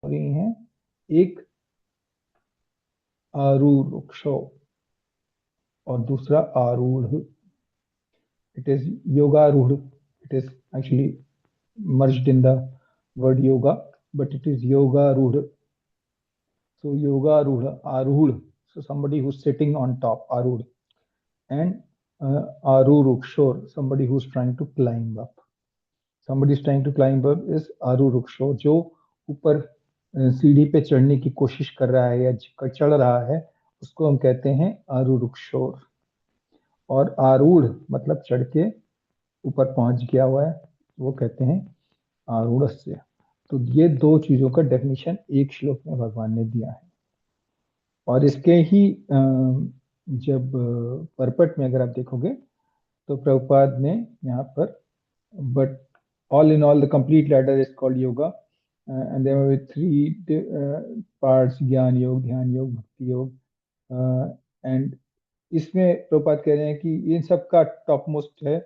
रही हैं, एक आरूढ़ और दूसरा आरूढ़। It is yogarudha, it is actually merged in the word yoga, but it is yogaruढ़. So yogaruढ़, aruढ़, so somebody who's sitting on top, aruढ़, and aruruksho, somebody who's trying to climb up. Somebody is trying to climb up is aruruksho, जो ऊपर सीढ़ी पे चढ़ने की कोशिश कर रहा है या चढ़ रहा है, उसको हम कहते हैं आरूरुक्षोर। और आरूढ़ मतलब चढ़ के ऊपर पहुंच गया हुआ है, वो कहते हैं आरूढ़स्य। तो ये दो चीजों का डेफिनेशन एक श्लोक में भगवान ने दिया है। और इसके ही जब परपट में अगर आप देखोगे तो प्रभुपाद ने यहाँ पर but all in all the complete ladder is called yoga and there are three parts, jnana yoga, ध्यान योग, भक्ति योग। एंड इसमें प्रभुपाद कह रहे हैं कि इन सब का टॉप मोस्ट है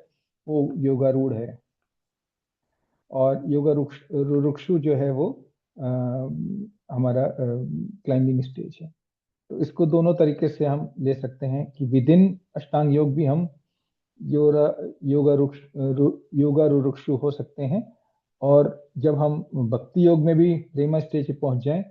वो योगारूढ़ है, और योगारुक्षु जो है वो हमारा क्लाइंबिंग स्टेज है। तो इसको दोनों तरीके से हम ले सकते हैं कि विद इन अष्टांग योग भी हम योगारुक्षु हो सकते हैं, और जब हम भक्ति योग में भी रेमा स्टेज पे पहुंच जाएं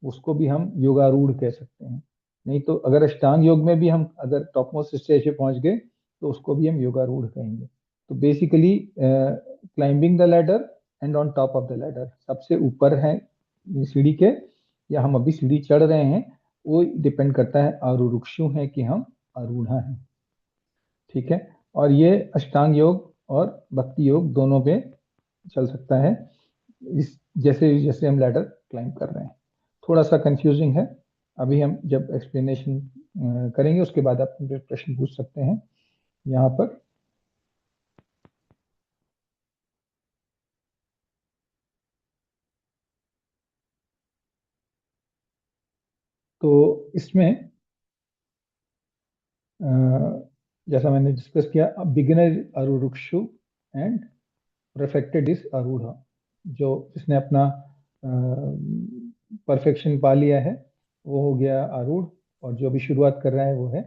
उसको भी हम योगारूढ़ कह सकते हैं। नहीं तो अगर अष्टांग योग में भी हम अगर टॉप मोस्ट स्टेज पे पहुंच गए तो उसको भी हम योगारूढ़ कहेंगे। तो basically climbing the ladder and on top of the ladder, सबसे ऊपर है सीढ़ी के या हम अभी सीढ़ी चढ़ रहे हैं, वो डिपेंड करता है आरूरुक्षु है कि हम आरूढ़ा हैं। ठीक है, और ये अष्टांग योग और भक्ति योग दोनों पे चल सकता है, इस जैसे जैसे हम लैडर क्लाइंब कर रहे हैं। थोड़ा सा कंफ्यूजिंग है, अभी हम जब एक्सप्लेनेशन करेंगे उसके बाद आप प्रश्न पूछ सकते हैं यहाँ पर। तो इसमें जैसा मैंने डिस्कस किया, बिगिनर आरूरुक्षु एंड परफेक्टेड इज आरूढ़ा। जो जिसने अपना परफेक्शन पा लिया है वो हो गया आरूढ़, और जो अभी शुरुआत कर रहा है वो है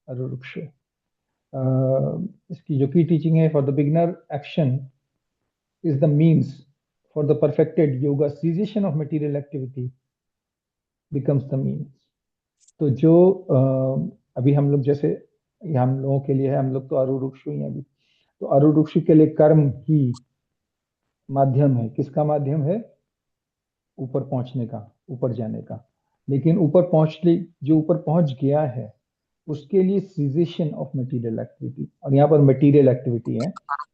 आरूरुक्षु। इसकी जो की टीचिंग है, for the beginner action is the means, for the perfected yoga cessation of material activity becomes the means. तो जो अभी हम लोग जैसे हम लोगों के लिए है, हम लोग तो आरूरुक्षु ही हैं अभी, तो आरूरुक्षु के लिए कर्म ही माध्यम है। किसका माध्यम है? ऊपर पहुंचने का, ऊपर जाने का। लेकिन जो ऊपर पहुंच गया है उसके लिए सीजेशन ऑफ मटेरियल एक्टिविटी, और यहाँ पर मटेरियल एक्टिविटी है,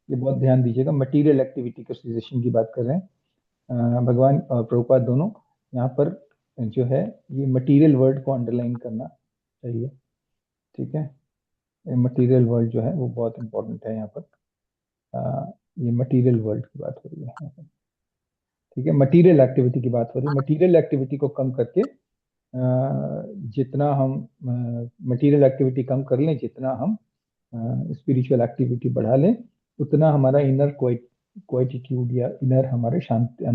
ये बहुत ध्यान दीजिएगा, मटेरियल एक्टिविटी के सीजेशन की बात कर रहे हैं भगवान और प्रभुपाद दोनों। यहाँ पर जो है ये मटेरियल वर्ड को अंडरलाइन करना चाहिए। ठीक है, मटेरियल वर्ल्ड जो है वो बहुत इंपॉर्टेंट है यहाँ पर। ये मटेरियल वर्ल्ड की बात हो रही है यहाँ पर। ठीक है, मटेरियल एक्टिविटी की बात हो रही है। मटेरियल एक्टिविटी को कम करके जितना हम मटेरियल एक्टिविटी कम कर लें, जितना हम स्पिरिचुअल एक्टिविटी बढ़ा लें, उतना हमारा इनर क्वाइटिट्यूड या इनर हमारे शांति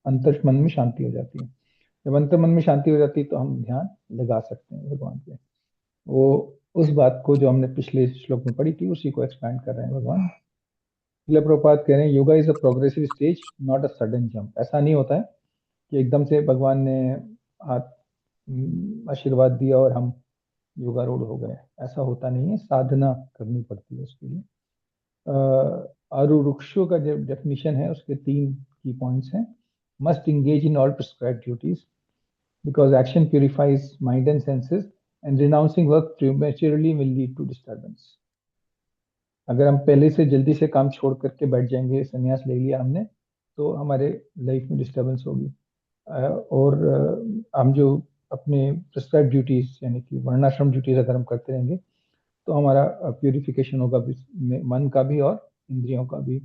अंतर मन में शांति हो जाती है। जब अंतर मन में शांति हो जाती है तो हम ध्यान लगा सकते हैं भगवान पे। वो उस बात को जो हमने पिछले श्लोक में पढ़ी थी उसी को एक्सपैंड कर रहे हैं भगवान। प्रभुपाद कह रहे हैं yoga is a progressive stage not a sudden jump. ऐसा नहीं होता है कि एकदम से भगवान ने हाथ आशीर्वाद दिया और हम योगारूढ़ हो गए, ऐसा होता नहीं है, साधना करनी पड़ती है उसके लिए। आरूरुक्षु का जो डेफिनेशन है उसके 3 की पॉइंट्स हैं। Must engage in all prescribed duties because action purifies mind and senses and renouncing work prematurely will lead to disturbance. अगर हम पहले से जल्दी से काम छोड़ करके बैठ जाएंगे, संन्यास ले लिया हमने, तो हमारे लाइफ में डिस्टर्बेंस होगी। और हम जो अपने प्रिस्क्राइब ड्यूटीज यानी कि वर्णाश्रम ड्यूटीज अगर हम करते रहेंगे तो हमारा प्यूरिफिकेशन होगा मन का भी और इंद्रियों का भी।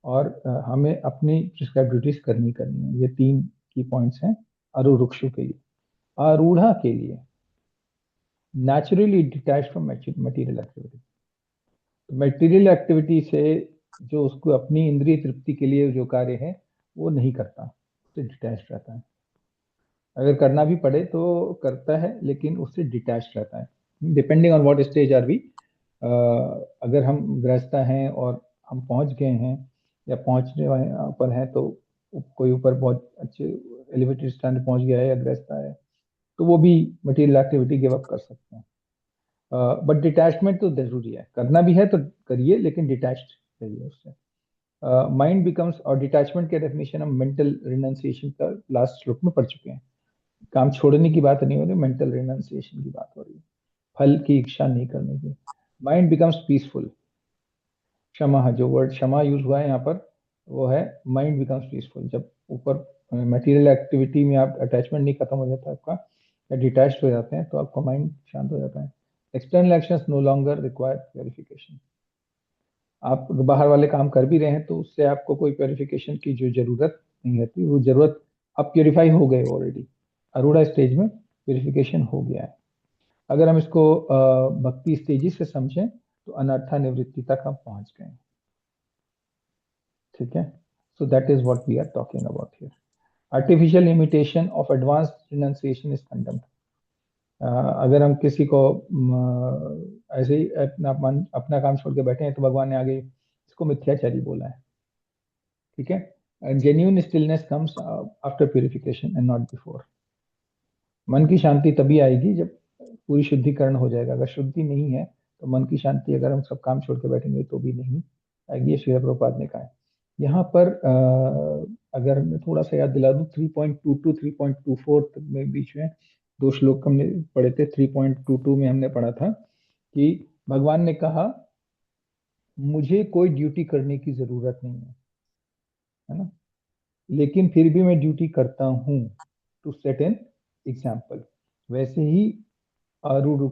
और हमें अपनी प्रिस्क्राइब ड्यूटीज करनी है। ये 3 की पॉइंट्स हैं आरूरुक्षु के लिए। आरूढ़ा के लिए naturally detach from material activity. Material activity से जो उसको अपनी इंद्रिय तृप्ति के लिए जो कार्य है वो नहीं करता, उससे डिटैच रहता है। अगर करना भी पड़े तो करता है, लेकिन उससे डिटैच रहता है। Depending on what stage are we. अगर हम गृहस्थ हैं और हम पहुंच गए हैं या पहुंचने पर हैं, तो कोई ऊपर बहुत अच्छे एलिवेटेड स्टैंड पहुंच गया है या गृहस्थ है, तो वो भी मटेरियल एक्टिविटी गिव अप कर सकते हैं। बट डिटैचमेंट तो जरूरी है, करना भी है तो करिए, लेकिन डिटैच्ड रहिए उससे। माइंड बिकम्स, और डिटैचमेंट के डेफिनेशन हम मेंटल रिनंसिएशन का लास्ट श्लोक में पढ़ चुके हैं। काम छोड़ने की बात नहीं हो रही, मेंटल रिनंसिएशन की बात हो रही है, फल की इच्छा नहीं करने की। Mind becomes peaceful. क्षमा, जो वर्ड क्षमा यूज हुआ है यहाँ पर, वो है माइंड बिकम्स पीसफुल। जब ऊपर मटेरियल एक्टिविटी में आप अटैचमेंट नहीं खत्म हो जाता आपका, या डिटैच हो जाते हैं, तो आपका माइंड शांत हो जाता है। External actions no longer require purification. आप बाहर वाले काम कर भी रहे हैं तो उससे आपको कोई प्योरिफिकेशन की जो जरूरत नहीं रहती, वो जरूरत, आप प्योरीफाई हो गए ऑलरेडी। अरोड़ा स्टेज में प्योरिफिकेशन हो गया है। अगर हम इसको भक्ति स्टेजेस से समझें तो अनर्था निवृत्ति तक हम पहुंच गए हैं। ठीक है, so that is what we are talking about here. Artificial imitation of advanced renunciation is condemned. अगर हम किसी को ऐसे ही अपना काम छोड़ के बैठे हैं, तो भगवान ने आगे इसको मिथ्याचारी बोला है। ठीक है, genuine stillness comes after purification and not before. मन की शांति तभी आएगी जब पूरी शुद्धिकरण हो जाएगा। अगर शुद्धि नहीं है तो मन की शांति, अगर हम सब काम छोड़ के बैठेंगे तो भी नहीं आएगी। ये श्रील प्रभुपाद ने कहा है। यहाँ पर अगर मैं थोड़ा सा याद दिला दूं, 3.22 3.24 में बीच में दो श्लोक हमने पढ़े थे। 3.22 में हमने पढ़ा था कि भगवान ने कहा मुझे कोई ड्यूटी करने की जरूरत नहीं है ना, लेकिन फिर भी मैं ड्यूटी करता हूँ टू सेट एन एग्जाम्पल। वैसे ही आरूढ़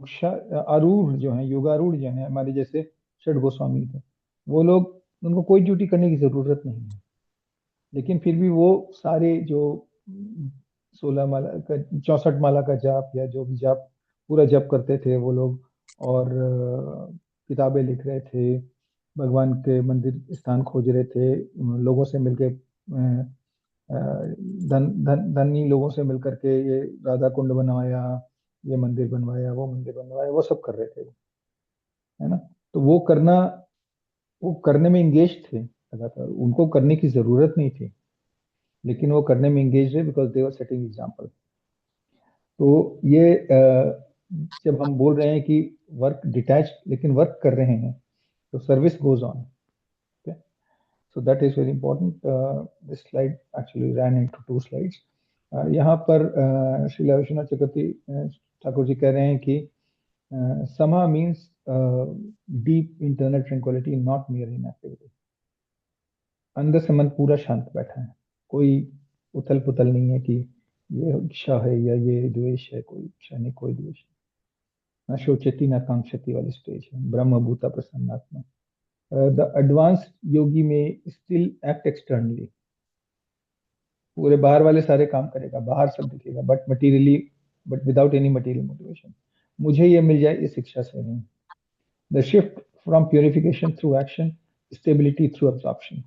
आरूढ़ जो है, योगारूढ़ जो है, हमारे जैसे षड गोस्वामी थे, वो लोग, उनको कोई ड्यूटी करने की जरूरत नहीं है, लेकिन फिर भी वो सारे जो 16 माला का, 64 माला का जाप या जो भी जाप पूरा जप करते थे वो लोग, और किताबें लिख रहे थे, भगवान के मंदिर स्थान खोज रहे थे, लोगों से मिलके धनी लोगों से मिलकर के ये राधा कुंड बनवाया, ये मंदिर बनवाया, वो मंदिर बनवाया, वो सब कर रहे थे वो, है ना। तो वो करने में इंगेज थे लगातार, उनको करने की जरूरत नहीं थी, लेकिन वो करने में इंगेज है because they were setting example. तो ये जब हम बोल रहे हैं कि वर्क डिटैच, लेकिन वर्क कर रहे हैं, तो service goes on. So that is very important. This slide actually ran into two slides. यहाँ पर श्रीला विश्वनाथ चक्रवर्ती ठाकुर जी कह रहे हैं कि समा means deep internal tranquillity, not मियर inactivity. अंदर से मन पूरा शांत बैठा है, कोई उथल पुथल नहीं है कि ये इच्छा है या ये द्वेष है, कोई इच्छा नहीं, कोई द्वेष नहीं, न शोचती न कांक्षति वाली स्टेज है, ब्रह्म भूता प्रसन्नात्मा। द एडवांस्ड योगी में स्टिल एक्ट एक्सटर्नली। पूरे बाहर वाले सारे काम करेगा, बाहर सब दिखेगा, but materially, but without any material motivation. मुझे ये मिल जाए इस शिक्षा से नहीं। The shift from purification through action, stability through absorption.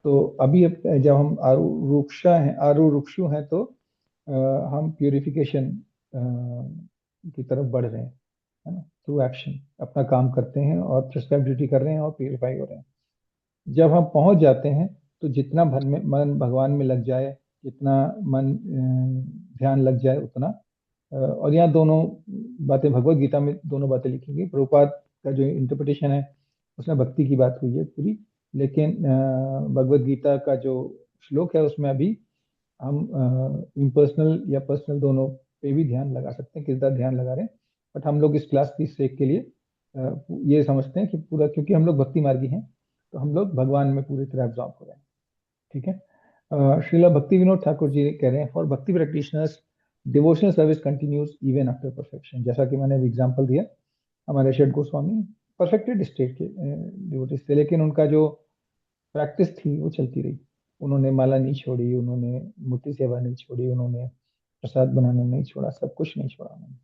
तो अभी जब हम आरुरुक्षु हैं, तो हम प्योरिफिकेशन की तरफ बढ़ रहे हैं, है ना। थ्रू एक्शन अपना काम करते हैं और प्रिस्क्राइब ड्यूटी कर रहे हैं और प्योरीफाई हो रहे हैं। जब हम पहुंच जाते हैं तो जितना मन भगवान में लग जाए, जितना मन ध्यान लग जाए उतना, और यहाँ दोनों बातें भगवत गीता में दोनों बातें लिखी गई। प्रभुपाद का जो इंटरप्रिटेशन है उसमें भक्ति की बात हुई है पूरी, लेकिन भगवत गीता का जो श्लोक है उसमें अभी हम इम्पर्सनल या पर्सनल दोनों पे भी ध्यान लगा सकते हैं, किस तरह ध्यान लगा रहे हैं। बट हम लोग इस क्लास की सेक के लिए ये समझते हैं कि पूरा, क्योंकि हम लोग भक्ति मार्गी हैं, तो हम लोग भगवान में पूरी तरह एब्जॉर्ब हो रहे हैं। ठीक है, श्रीला भक्ति विनोद ठाकुर जी कह रहे हैं, फॉर भक्ति practitioners devotional service continues even after perfection. जैसा कि मैंने एग्जांपल दिया, हमारे षड गोस्वामी परफेक्टेड स्टेट के डिवोटीज थे, लेकिन उनका जो प्रैक्टिस थी वो चलती रही। उन्होंने माला नहीं छोड़ी, उन्होंने मूर्ति सेवा नहीं छोड़ी, उन्होंने प्रसाद बनाना नहीं छोड़ा, सब कुछ नहीं छोड़ा उन्होंने।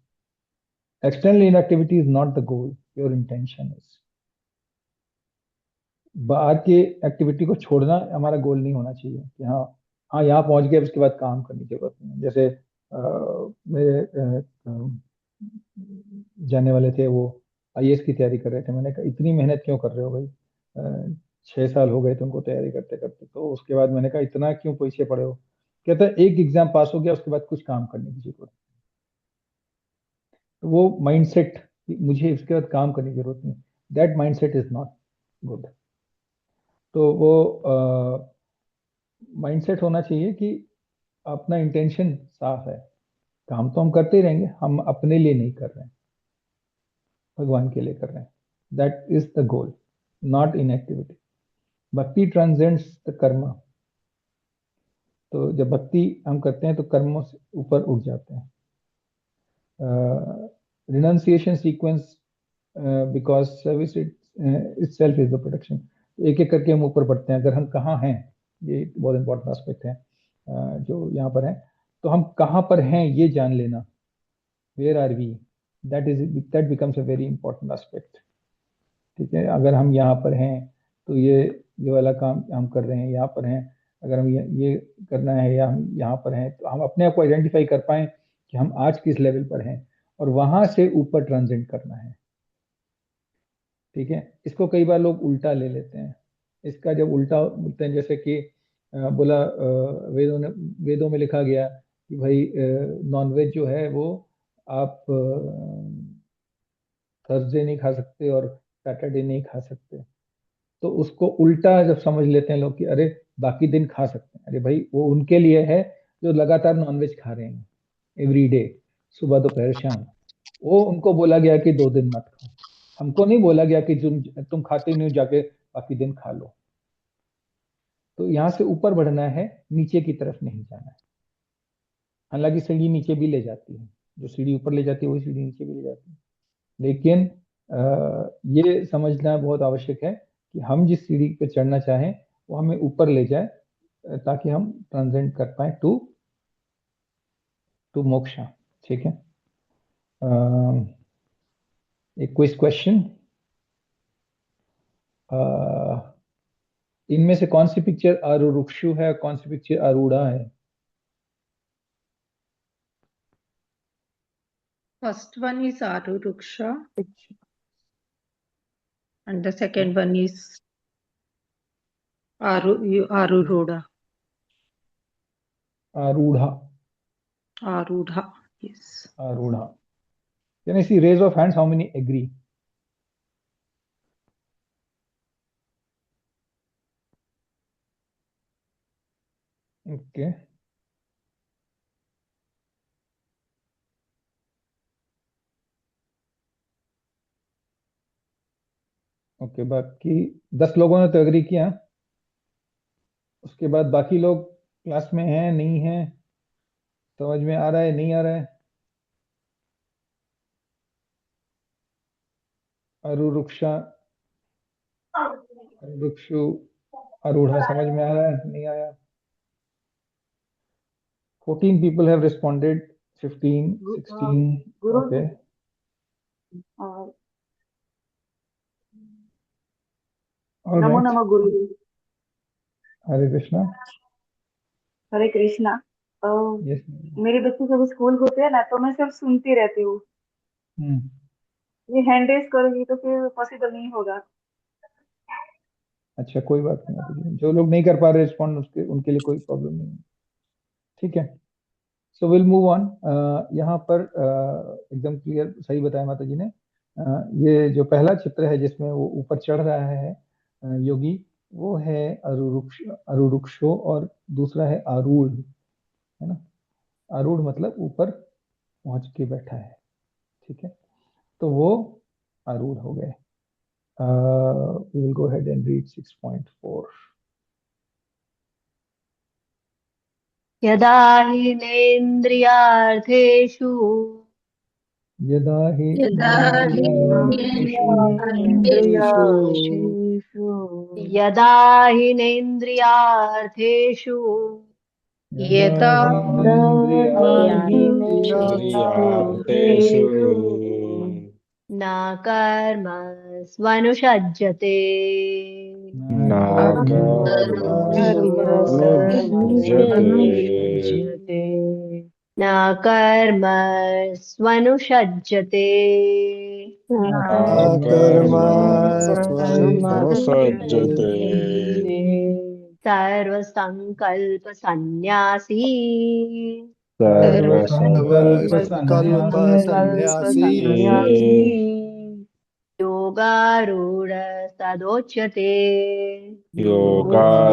External inactivity is not the goal, your intention is. बाहर की एक्टिविटी को छोड़ना हमारा गोल नहीं होना चाहिए कि हाँ हाँ यहाँ पहुंच गए, उसके बाद काम करने की जरूरत नहीं है। जैसे मेरे जानने वाले थे, वो आईएएस की तैयारी कर रहे थे। मैंने कहा इतनी मेहनत क्यों कर रहे हो भाई, 6 साल हो गए तुमको तैयारी करते करते। तो उसके बाद मैंने कहा इतना क्यों पीछे पड़े हो। कहता है एक एग्जाम पास हो गया, उसके बाद कुछ काम करने की जरूरत। तो वो माइंडसेट, मुझे उसके बाद काम करने की जरूरत नहीं, that mindset is not good. तो वो माइंडसेट होना चाहिए कि अपना इंटेंशन साफ है, काम तो हम करते ही रहेंगे, हम अपने लिए नहीं कर रहे हैं, भगवान के लिए कर रहे हैं। That is the goal, not in activity. भक्ति ट्रांसेंड्स द कर्मा। तो जब भक्ति हम करते हैं तो कर्मों से ऊपर उठ जाते हैं। Renunciation sequence, because service itself is the production. एक एक करके हम ऊपर बढ़ते हैं। अगर हम कहाँ हैं, ये बहुत इंपॉर्टेंट एस्पेक्ट है जो यहाँ पर है। तो हम कहाँ पर हैं ये जान लेना, where are we, that becomes a very important aspect. ठीक है, अगर हम यहाँ पर हैं तो ये वाला काम हम कर रहे हैं, यहाँ पर हैं। अगर हम ये करना है या हम यहाँ पर हैं, तो हम अपने आप को आइडेंटिफाई कर पाए कि हम आज किस लेवल पर हैं, और वहां से ऊपर ट्रांसेंड करना है। ठीक है, इसको कई बार लोग उल्टा ले लेते हैं। इसका जब उल्टा बोलते हैं, जैसे कि बोला वेदों में लिखा गया कि भाई नॉनवेज जो है वो आप थर्सडे नहीं खा सकते और सैटरडे नहीं खा सकते। तो उसको उल्टा जब समझ लेते हैं लोग कि अरे बाकी दिन खा सकते हैं, अरे भाई वो उनके लिए है जो लगातार नॉनवेज खा रहे हैं एवरी डे, सुबह दोपहर शाम। वो उनको बोला गया कि 2 दिन मत खाओ। हमको नहीं बोला गया कि तुम खाते नहीं हो, जाके बाकी दिन खा लो। तो यहाँ से ऊपर बढ़ना है, नीचे की तरफ नहीं जाना है। हालांकि सीढ़ी नीचे भी ले जाती है, जो सीढ़ी ऊपर ले जाती है वही सीढ़ी नीचे भी ले जाती है। लेकिन ये समझना बहुत आवश्यक है कि हम जिस सीढ़ी पे चढ़ना चाहें वो हमें ऊपर ले जाए, ताकि हम ट्रांसेंड कर पाए टू टू मोक्षा। ठीक है, एक क्विज क्वेश्चन। इनमें से कौन सी पिक्चर आरुरुक्षु है, कौन सी पिक्चर आरूढ़ा है? First one is Aruruksha and the second one is Aruroda. आरूढ़ा, Arudha. Yes. आरूढ़ा। Can I see raise of hands how many agree? Okay. Okay, बाकी 10 लोगों ने तो एग्री किया। उसके बाद बाकी लोग क्लास में हैं नहीं हैं, समझ में आ रहा है नहीं आ रहा है? अरुरुक्षा, अरुरुक्षु, आरूढ़ा समझ में आ रहा है नहीं आया? 14 people have responded, 15, 16. Guru, Okay. All NaMo right. नमः गुरु। हरे कृष्णा। हरे कृष्णा। यस। मेरे बच्चे जब स्कूल होते हैं ना तो मैं सिर्फ सुनती रहती हूँ। हम्म। ये हैंड रेस करोगी तो फिर पॉसिबल नहीं होगा। अच्छा, कोई बात नहीं माता जी, जो लोग नहीं कर पा रहे रिस्पॉन्ड, उसके उनके लिए कोई प्रॉब्लम नहीं है। ठीक है, सो विल मूव ऑन। यहाँ पर एकदम क्लियर सही बताया माता जी ने। ये जो पहला चित्र है जिसमें वो ऊपर चढ़ रहा है योगी, वो है अरुरुक्षो, और दूसरा है आरूढ़, है ना। आरूढ़ मतलब ऊपर पहुंच के बैठा है। ठीक है, तो वो आरूढ़ हो गए। We will go ahead and read 6.4. यदा हिनेन्द्रियार्थेषु यदा हि यदा इन्द्रियार्थेषु यदा हिनेन्द्रियार्थेषु यदा हि इन्द्रियार्थेषु न कर्म स्वनुषज्जते नाकर्मणोऽनुज्यते न कर्म स्वनुषज्यते कर्मणोऽनुसज्जते सर्वसंकल्प सन्यासी सर्वसङ्कल्पसन्न्यासी योगारूढ़ सदोच्यते योगारूढासुच्यते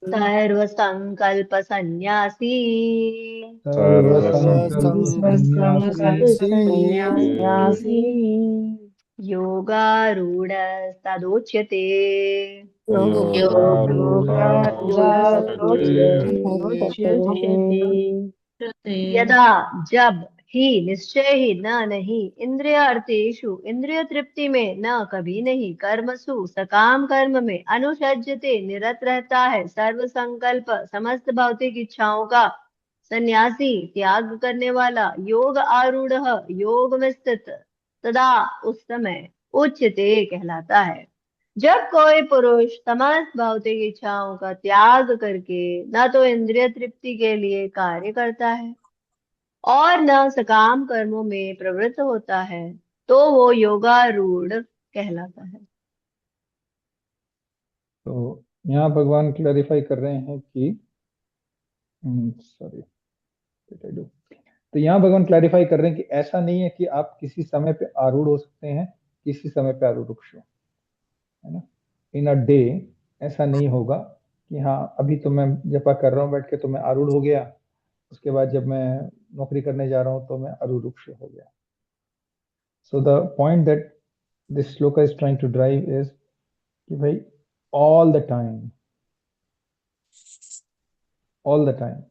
सर्वसंकल्प सन्यासी सर्वसंकल्पसन्न्यासी योगारूढ़ सदोच्यते योगारूढासुच्यते यदा जब ही निश्चय ही न नहीं इंद्रिय अर्थेषु इंद्रिय तृप्ति में न कभी नहीं कर्मसु सकाम कर्म में अनुसज्जते निरत रहता है सर्व संकल्प समस्त भौतिक इच्छाओं का सन्यासी त्याग करने वाला योग आरूढ़ योग में स्थित सदा उस समय उच्चते कहलाता है। जब कोई पुरुष समस्त भौतिक इच्छाओं का त्याग करके न तो इंद्रिय तृप्ति के लिए कार्य करता है और न सकाम कर्मों में प्रवृत्त होता है तो वो योगारूढ़ कहलाता है। तो यहाँ भगवान क्लैरिफाई कर रहे हैं कि सॉरी, तो यहाँ भगवान क्लैरिफाई कर रहे हैं कि ऐसा नहीं है कि आप किसी समय पे आरूढ़ हो सकते हैं, किसी समय पे आरूढ़ हो, है ना। इन अ डे ऐसा नहीं होगा कि हाँ अभी तो मैं जपा कर रहा हूँ बैठ के तो मैं आरूढ़ हो गया, उसके बाद जब मैं नौकरी करने जा रहा हूँ तो मैं आरूढ़ हो गया। So the point that this shloka is trying to drive is कि भाई all the time, all the time,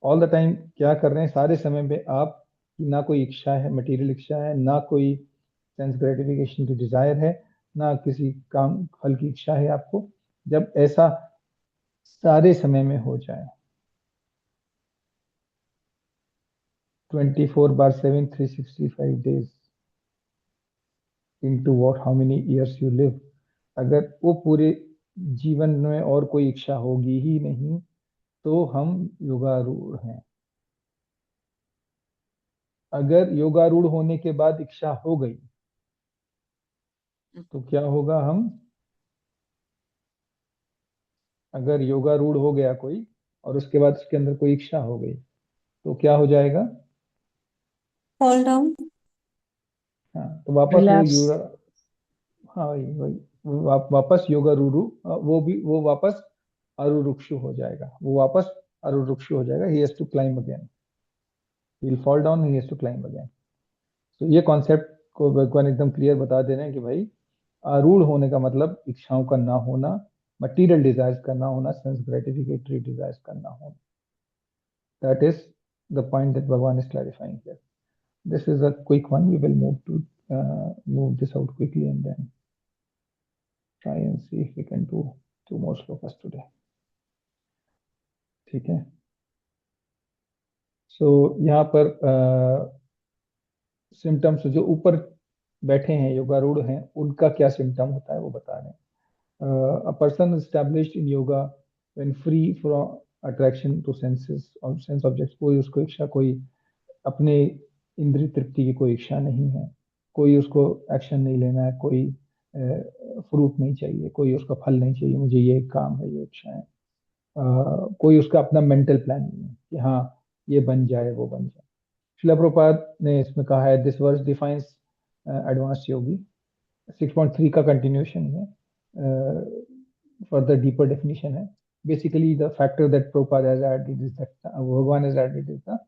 all the time क्या कर रहे हैं, सारे समय में आप ना कोई इच्छा है, मटेरियल इच्छा है, ना कोई सेंस ग्रेटिफिकेशन की डिजायर है, ना किसी काम फल की इच्छा है आपको। जब ऐसा सारे समय में हो जाए 24/7 365 days into what how many years you live, अगर वो पूरे जीवन में और कोई इच्छा होगी ही नहीं तो हम योगारूढ़ हैं। अगर योगारूढ़ होने के बाद इच्छा हो गई तो क्या होगा, हम अगर योगारूढ़ हो गया कोई और उसके बाद उसके अंदर कोई इच्छा हो गई तो क्या हो जाएगा, फॉल डाउन, हाँ तो वापस वो योगा, हाँ वही वही वापस योगारूढ़, वो वापस आरूरुक्षु हो जाएगा, वो वापस आरूरुक्षु हो जाएगा। He has to climb again, he will fall down, he has to climb again. तो ये कॉन्सेप्ट को भगवान एकदम क्लियर बता दे रहे हैं कि भाई आरूढ़ होने का मतलब इच्छाओं का ना होना, मटीरियल डिजायर्स का ना होना, सेंस ग्रेटिफिकेटरी डिजायर्स का ना होना। That is the point that Bhagavan is clarifying here. This is a quick one, we will move this out quickly and then try and see if we can do 2 more shlokas today. ठीक है। सो यहाँ पर symptoms जो ऊपर बैठे हैं योगारूढ़ हैं उनका क्या सिम्टम होता है वो बता रहे हैं। A person established in yoga when free from attraction to senses और सेंस ऑब्जेक्ट्स, कोई उसको इच्छा, कोई अपने इंद्रिय तृप्ति की कोई इच्छा नहीं है, कोई उसको एक्शन नहीं लेना है, कोई फ्रूट नहीं चाहिए, कोई उसका फल नहीं चाहिए, मुझे ये काम है, ये इच्छा है, कोई उसका अपना मेंटल प्लान नहीं है कि हाँ ये बन जाए वो बन जाए। शिला प्रभुपाद ने इसमें कहा है this verse defines advance yogi, 6.3 का कंटिन्यूएशन है, फर्दर डीपर डेफिनेशन है। Basically the factor that Prabhupada has added is that Bhagavan has added is the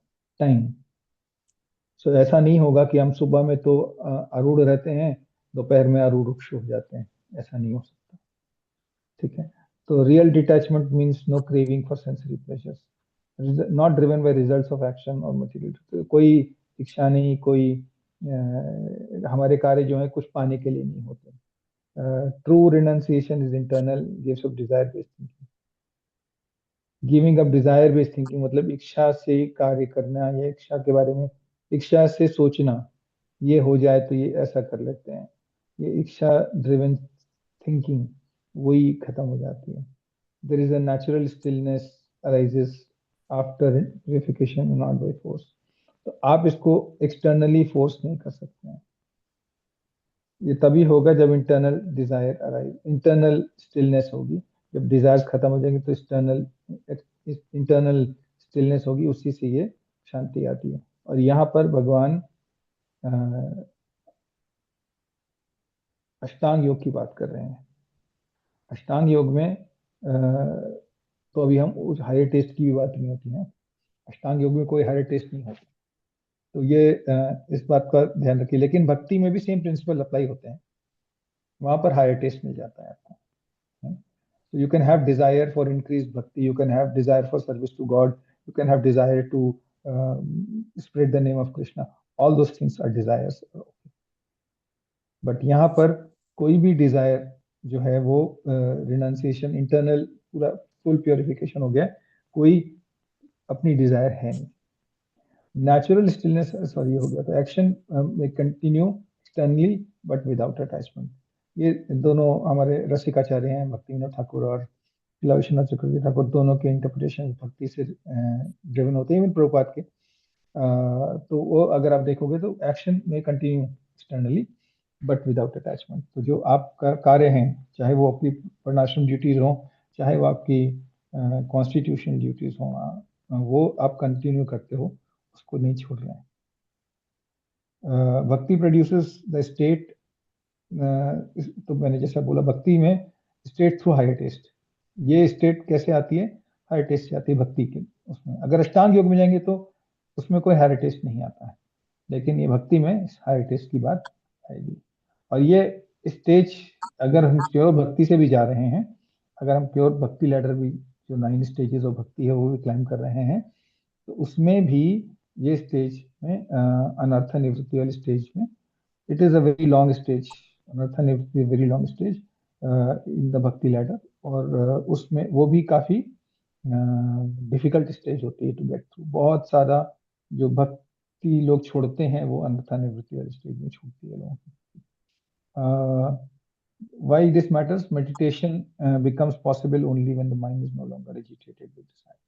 time. So ऐसा नहीं होगा कि हम सुबह में तो आरूढ़ रहते हैं, दोपहर में आरूढ़ हो जाते हैं, ऐसा नहीं हो सकता। ठीक है। तो real detachment means no craving for sensory pleasures, not driven by results of action और मटेरियल। कोई इच्छा नहीं, कोई हमारे कार्य जो है कुछ पाने के लिए नहीं होते। True renunciation is internal, gives up desire based thinking. Giving up desire based thinking मतलब इच्छा से कार्य करना या इच्छा के बारे में, इच्छा से सोचना ये हो जाए तो ये ऐसा कर लेते हैं, ये इच्छा ड्रिवन थिंकिंग वही खत्म हो जाती है। There is a natural stillness arises after purification not by force. तो आप इसको एक्सटर्नली फोर्स नहीं कर सकते हैं। ये तभी होगा जब internal desire arise, internal stillness होगी। जब डिजायर्स खत्म हो जाएंगे तो इंटरनल स्टिलनेस होगी, उसी से ये शांति आती है। और यहाँ पर भगवान अष्टांग योग की बात कर रहे हैं। अष्टांग योग में तो अभी हम उस हायर टेस्ट की भी बात नहीं होती है। अष्टांग योग में कोई हायर टेस्ट नहीं होता, तो ये इस बात का ध्यान रखिए। लेकिन भक्ति में भी सेम प्रिंसिपल अप्लाई होते हैं, वहां पर हायर टेस्ट मिल जाता है आपको। So you can have desire for increased bhakti, you can have desire for service to God, you can have desire to spread the name of Krishna. All those things are desires. But यहाँ पर कोई भी desire जो है वो renunciation, internal पूरा full purification हो गया, कोई अपनी desire है नहीं। Natural stillness, sorry हो गया, तो action may continue externally but without attachment. ये दोनों हमारे रसिकाचार्य हैं, भक्ति विनोद ठाकुर और विश्वनाथ चक्रवर्ती ठाकुर, दोनों के इंटरप्रिटेशन भक्ति से ड्रिवन होते हैं, इवन प्रभुपाद के। तो वो अगर आप देखोगे तो एक्शन में continue externally but without attachment. तो जो आपका कार्य है, चाहे वो आपकी वर्णाश्रम ड्यूटीज हो, चाहे वो आपकी कॉन्स्टिट्यूशनल ड्यूटीज हो, वो आप कंटिन्यू करते हो, उसको नहीं छोड़ रहे हैं। भक्ति प्रोड्यूसेस द स्टेट, तो मैंने जैसा बोला भक्ति में स्टेट थ्रू हायर टेस्ट। ये स्टेट कैसे आती है? हायर टेस्ट से आती है भक्ति के उसमें। अगर अष्टांग योग में जाएंगे तो उसमें कोई हायर टेस्ट नहीं आता है, लेकिन ये भक्ति में हायर टेस्ट की बात आएगी। और ये स्टेज अगर हम प्योर भक्ति से भी जा रहे हैं, अगर हम प्योर भक्ति लैडर भी जो 9 स्टेजेस ऑफ भक्ति है वो भी क्लाइम कर रहे हैं, तो उसमें भी ये स्टेज में अनर्थ निवृत्ति वाली स्टेज में, it is a very long stage, अनर्थ निवृत्ति very long stage in the भक्ति लैडर। और उसमें वो भी काफी डिफिकल्ट स्टेज होती है टू गेट थ्रू। बहुत सारा जो भक्ति लोग छोड़ते हैं वो अनर्थ निवृत्ति वाली स्टेज में छूटती है लोगों की। Why this matters? Meditation becomes possible only when the mind is no longer agitated with desire.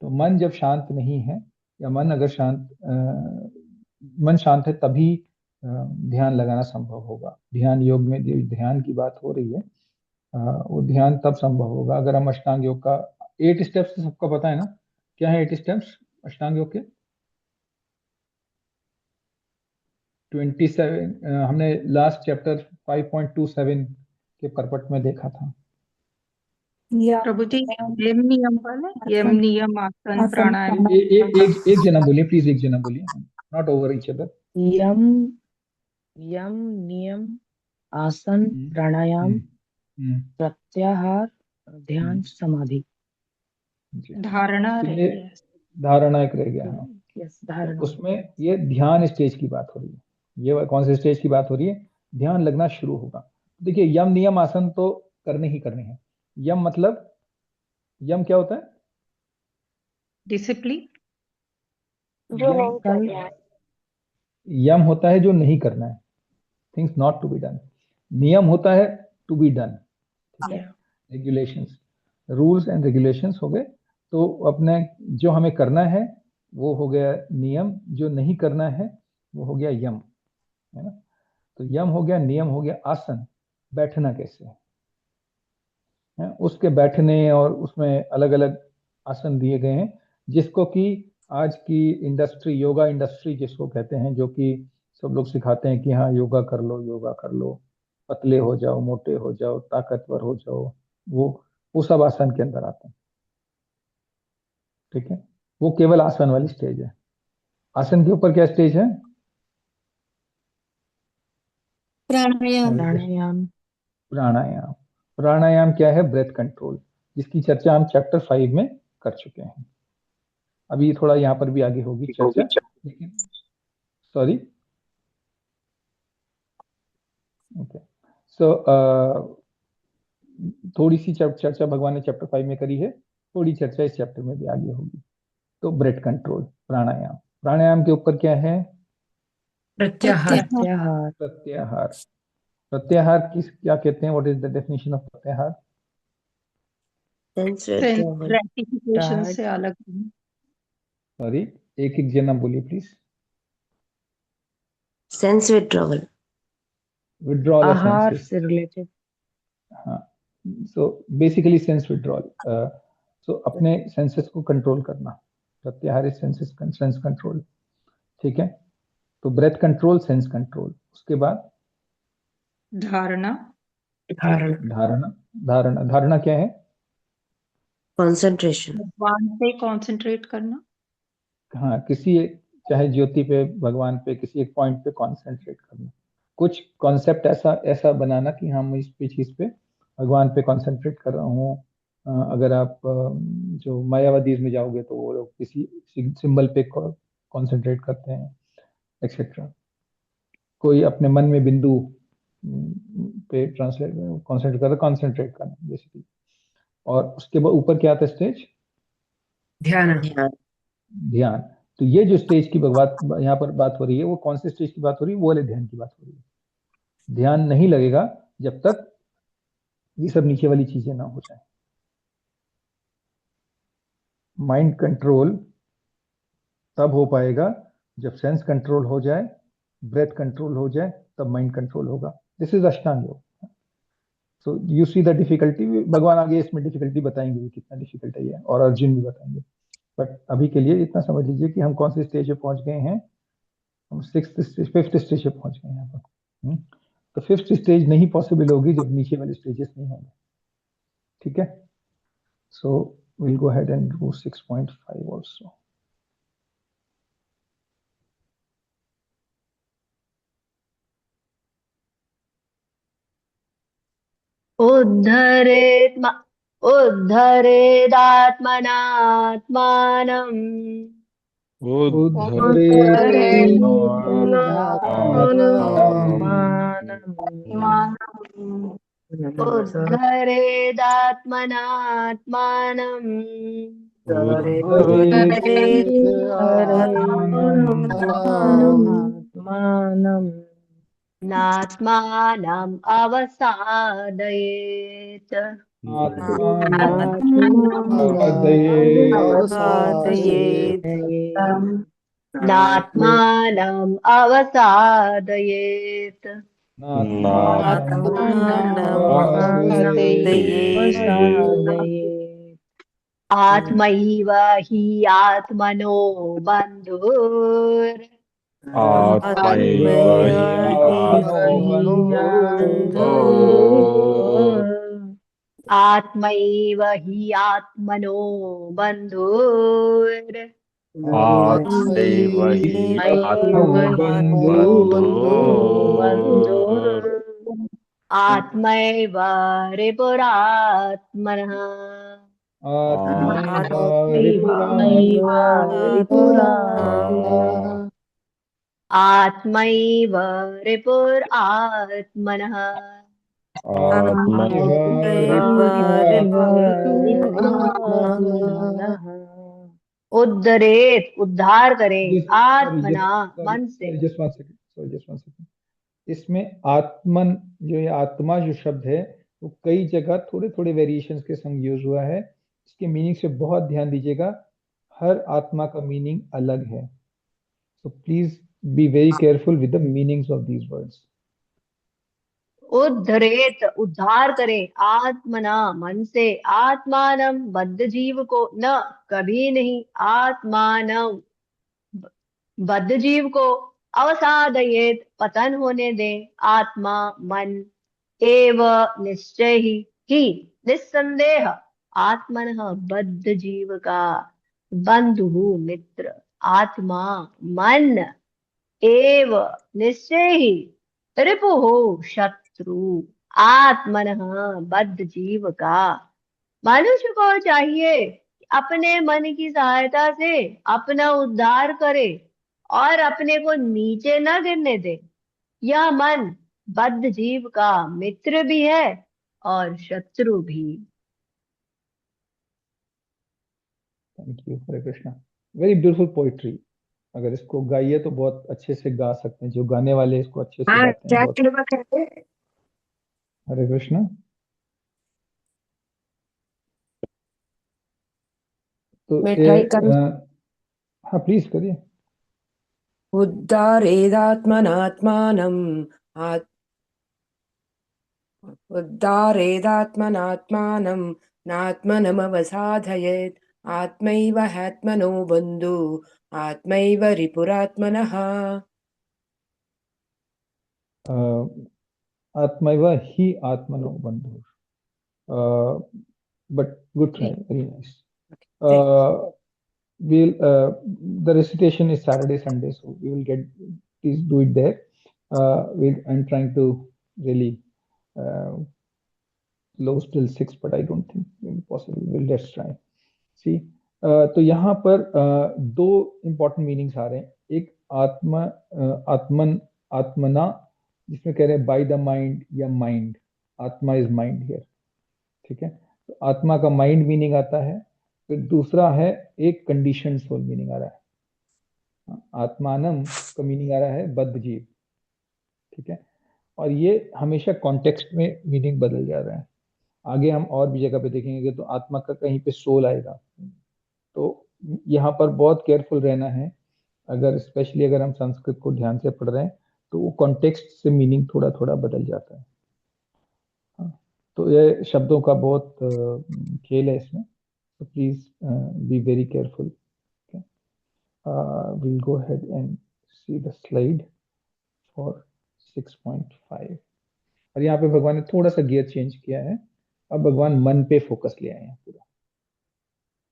तो मन जब शांत नहीं है, या मन अगर मन शांत है, तभी ध्यान लगाना संभव होगा। ध्यान योग में जो ध्यान की बात हो रही है, वो ध्यान तब संभव होगा अगर हम अष्टांग योग का 8 स्टेप्स सबको पता है ना? क्या है 8 स्टेप्स अष्टांग योग के? 27 हमने लास्ट चैप्टर 5.27 के परपट में देखा था। Yeah. प्रभु जी यम नियम वाला, यम नियम आसन आसन, प्राणायाम। एक जना बोलिए प्लीज, एक जना बोलिए, नॉट ओवर ईच अदर। यम यम नियम आसन प्राणायाम प्रत्याहार ध्यान समाधि। धारणा रह ये गया। धारणा एक रह गया। हाँ, यस धारणा। उसमें ये ध्यान स्टेज की बात हो रही है। ये कौन से स्टेज की बात हो रही है? ध्यान लगना शुरू होगा। देखिए यम नियम आसन तो करने ही करने हैं। यम मतलब, यम क्या होता है? डिसिप्लिन। जो नहीं करना है। यम होता है जो नहीं करना है, things not to be done. नियम होता है टू बी डन, ठीक है? रेगुलेशंस, रूल्स एंड रेगुलेशंस हो गए। तो अपने जो हमें करना है वो हो गया नियम, जो नहीं करना है वो हो गया यम, है ना? तो यम हो गया, नियम हो गया। आसन, बैठना कैसे है, उसके बैठने और उसमें अलग अलग आसन दिए गए हैं, जिसको कि आज की इंडस्ट्री, योगा इंडस्ट्री जिसको कहते हैं, जो कि सब लोग सिखाते हैं कि हाँ योगा कर लो, योगा कर लो, पतले हो जाओ, मोटे हो जाओ, ताकतवर हो जाओ, वो सब आसन के अंदर आते हैं, ठीक है? वो केवल आसन वाली स्टेज है। आसन के ऊपर क्या स्टेज है? प्राणायाम। प्राणायाम। प्राणायाम। प्राणायाम क्या है? ब्रेथ कंट्रोल, जिसकी चर्चा हम चैप्टर 5 में कर चुके हैं। अभी थोड़ा यहाँ पर भी आगे होगी चर्चा, लेकिन सॉरी, ओके। सो थोड़ी सी चर्चा भगवान ने चैप्टर 5 में करी है, थोड़ी चर्चा इस चैप्टर में भी आगे होगी। तो ब्रेथ कंट्रोल, प्राणायाम। प्राणायाम के ऊपर क्या है? प्रत्याहार प्रत्याहार। प्रत्याहार किस क्या कहते हैं? What is the definition of प्रत्याहार? सेंस सेंस विड्रॉवल ग्रेटिफिकेशन से अलग होना। सॉरी, एक एक जना बोलिए please. Sense withdrawal withdrawal of आहार सेंसेस। से रिलेटेड। हाँ, सो बेसिकली सेंस विड्रॉल। सो अपने सेंसेस को कंट्रोल करना। प्रत्याहार इज सेंसेस सेंस कंट्रोल। ठीक है, तो ब्रेथ कंट्रोल, सेंस कंट्रोल। उसके बाद धारणा, धारणा धारणा। धारणा, धारणा क्या है? कंसंट्रेशन भगवान पे कंसंट्रेट करना। हाँ, किसी एक, चाहे ज्योति पे, भगवान पे, किसी एक पॉइंट पे कॉन्सेंट्रेट करना। कुछ कॉन्सेप्ट ऐसा ऐसा बनाना कि हम इस पे चीज पे, भगवान पे कॉन्सेंट्रेट कर रहा हूँ। अगर आप जो मायावादी में जाओगे तो वो लोग किसी सिंबल पे कॉन्सेंट्रेट करते हैं, एक्सेट्रा। कोई अपने मन में बिंदु पे ट्रांसलेट कॉन्सेंट्रेट करना, कॉन्सेंट्रेट करना बेसिकली। और उसके बाद ऊपर क्या आता है स्टेज? ध्यान ध्यान ध्यान। तो ये जो स्टेज की बात यहाँ पर बात हो रही है, वो कौन से स्टेज की बात हो रही है? वो वाले ध्यान की बात हो रही है। ध्यान नहीं लगेगा जब तक ये सब नीचे वाली चीजें ना हो जाए। माइंड कंट्रोल तब हो पाएगा जब सेंस कंट्रोल हो जाए, ब्रेथ कंट्रोल हो जाए, तब माइंड कंट्रोल होगा। दिस इज अष्टांग योग। So you see the difficulty. भगवान आगे इसमें डिफिकल्टी बताएंगे भी कितना डिफिकल्ट है ये, और अर्जुन भी बताएंगे। बट अभी के लिए इतना समझ लीजिए कि हम कौन से स्टेज पे पहुंच गए हैं। हम फिफ्थ स्टेज पे पहुंच गए हैं यहाँ पर। तो फिफ्थ स्टेज नहीं पॉसिबल होगी जब नीचे वाले स्टेजेस नहीं होंगे। ठीक है, so will go ahead and do 6.5 also. उद्धरेदात्मनात्मानम् उद्धरेदात्मनात्मानम् नात्मानम् अवसादयेत् नात्मानम् अवसादयेत् आत्मैव हि आत्मनो बन्धुर् आत्मैव हि आत्मनो बन्धुर् आत्मैव रिपुरात्मनः आत्मैव रिपुरात्मनः उद्धरेत उद्धार करें आत्मना मन से। Just one second. इसमें आत्मन जो ये आत्मा जो शब्द है, वो कई जगह थोड़े थोड़े वेरिएशंस के संग यूज हुआ है। इसके मीनिंग से बहुत ध्यान दीजिएगा। हर आत्मा का मीनिंग अलग है, so please be very careful with the meanings of these words. उद्धरेत उद्धार करें आत्मना मन से, आत्मानम बद्ध जीव को, न कभी नहीं, आत्मानम बद्ध जीव को, अवसादयेत पतन होने दे, आत्मा मन, एव निश्चय ही निस्संदेह, आत्मनः बद्ध जीव का बंधु मित्र आत्मा मन, एव निश्चय ही रिपुः शत्रु आत्मनः बद्ध जीव का। मनुष्य को चाहिए कि अपने मन की सहायता से अपना उद्धार करे और अपने को नीचे न गिरने दे। यह मन बद्ध जीव का मित्र भी है और शत्रु भी। Thank you, Hare Krishna. Very beautiful poetry. अगर इसको गाइए तो बहुत अच्छे से गा सकते हैं, जो गाने वाले इसको अच्छे से हाँ गाते हैं क्या बहुत। कृपा करते हैं? हरे कृष्णा। तो मैं ये ट्राई करूँ। हाँ प्लीज करिए। उद्धारेदात्मनात्मानम् आत् उद्धारेदात्मनात्मानं नात्मनमवसाधयेत् आत्मैव ह्यात्मनो बन्धु आत्मैव रिपुरात्मनः। आत्मैव ही आत्मनो बंधु, but good try, very nice. Thanks. We'll the recitation is Saturday, Sunday, so we will get, please do it there. I'm trying to really close till 6, but I don't think it's possible. Let's try. See, तो यहाँ पर दो important meanings आ रहे हैं। एक आत्मा, आत्मन, आत्मना, जिसमें कह रहे हैं बाय द माइंड या माइंड, आत्मा इज माइंड हियर, ठीक है। तो आत्मा का माइंड मीनिंग आता है। फिर दूसरा है एक कंडीशन सोल मीनिंग आ रहा है। आत्मानम का मीनिंग आ रहा है बद्ध जीव, ठीक है। और ये हमेशा कॉन्टेक्स्ट में मीनिंग बदल जा रहा है। आगे हम और भी जगह पे देखेंगे तो आत्मा का कहीं पे सोल आएगा। तो यहाँ पर बहुत केयरफुल रहना है। अगर स्पेशली अगर हम संस्कृत को ध्यान से पढ़ रहे हैं तो वो कॉन्टेक्स्ट से मीनिंग थोड़ा थोड़ा बदल जाता है। हाँ, तो ये शब्दों का बहुत खेल है इसमें, तो please be very careful. we'll go ahead and see the slide for 6.5। और यहाँ पे भगवान ने थोड़ा सा गियर चेंज किया है। अब भगवान मन पे फोकस ले आए हैं पूरा,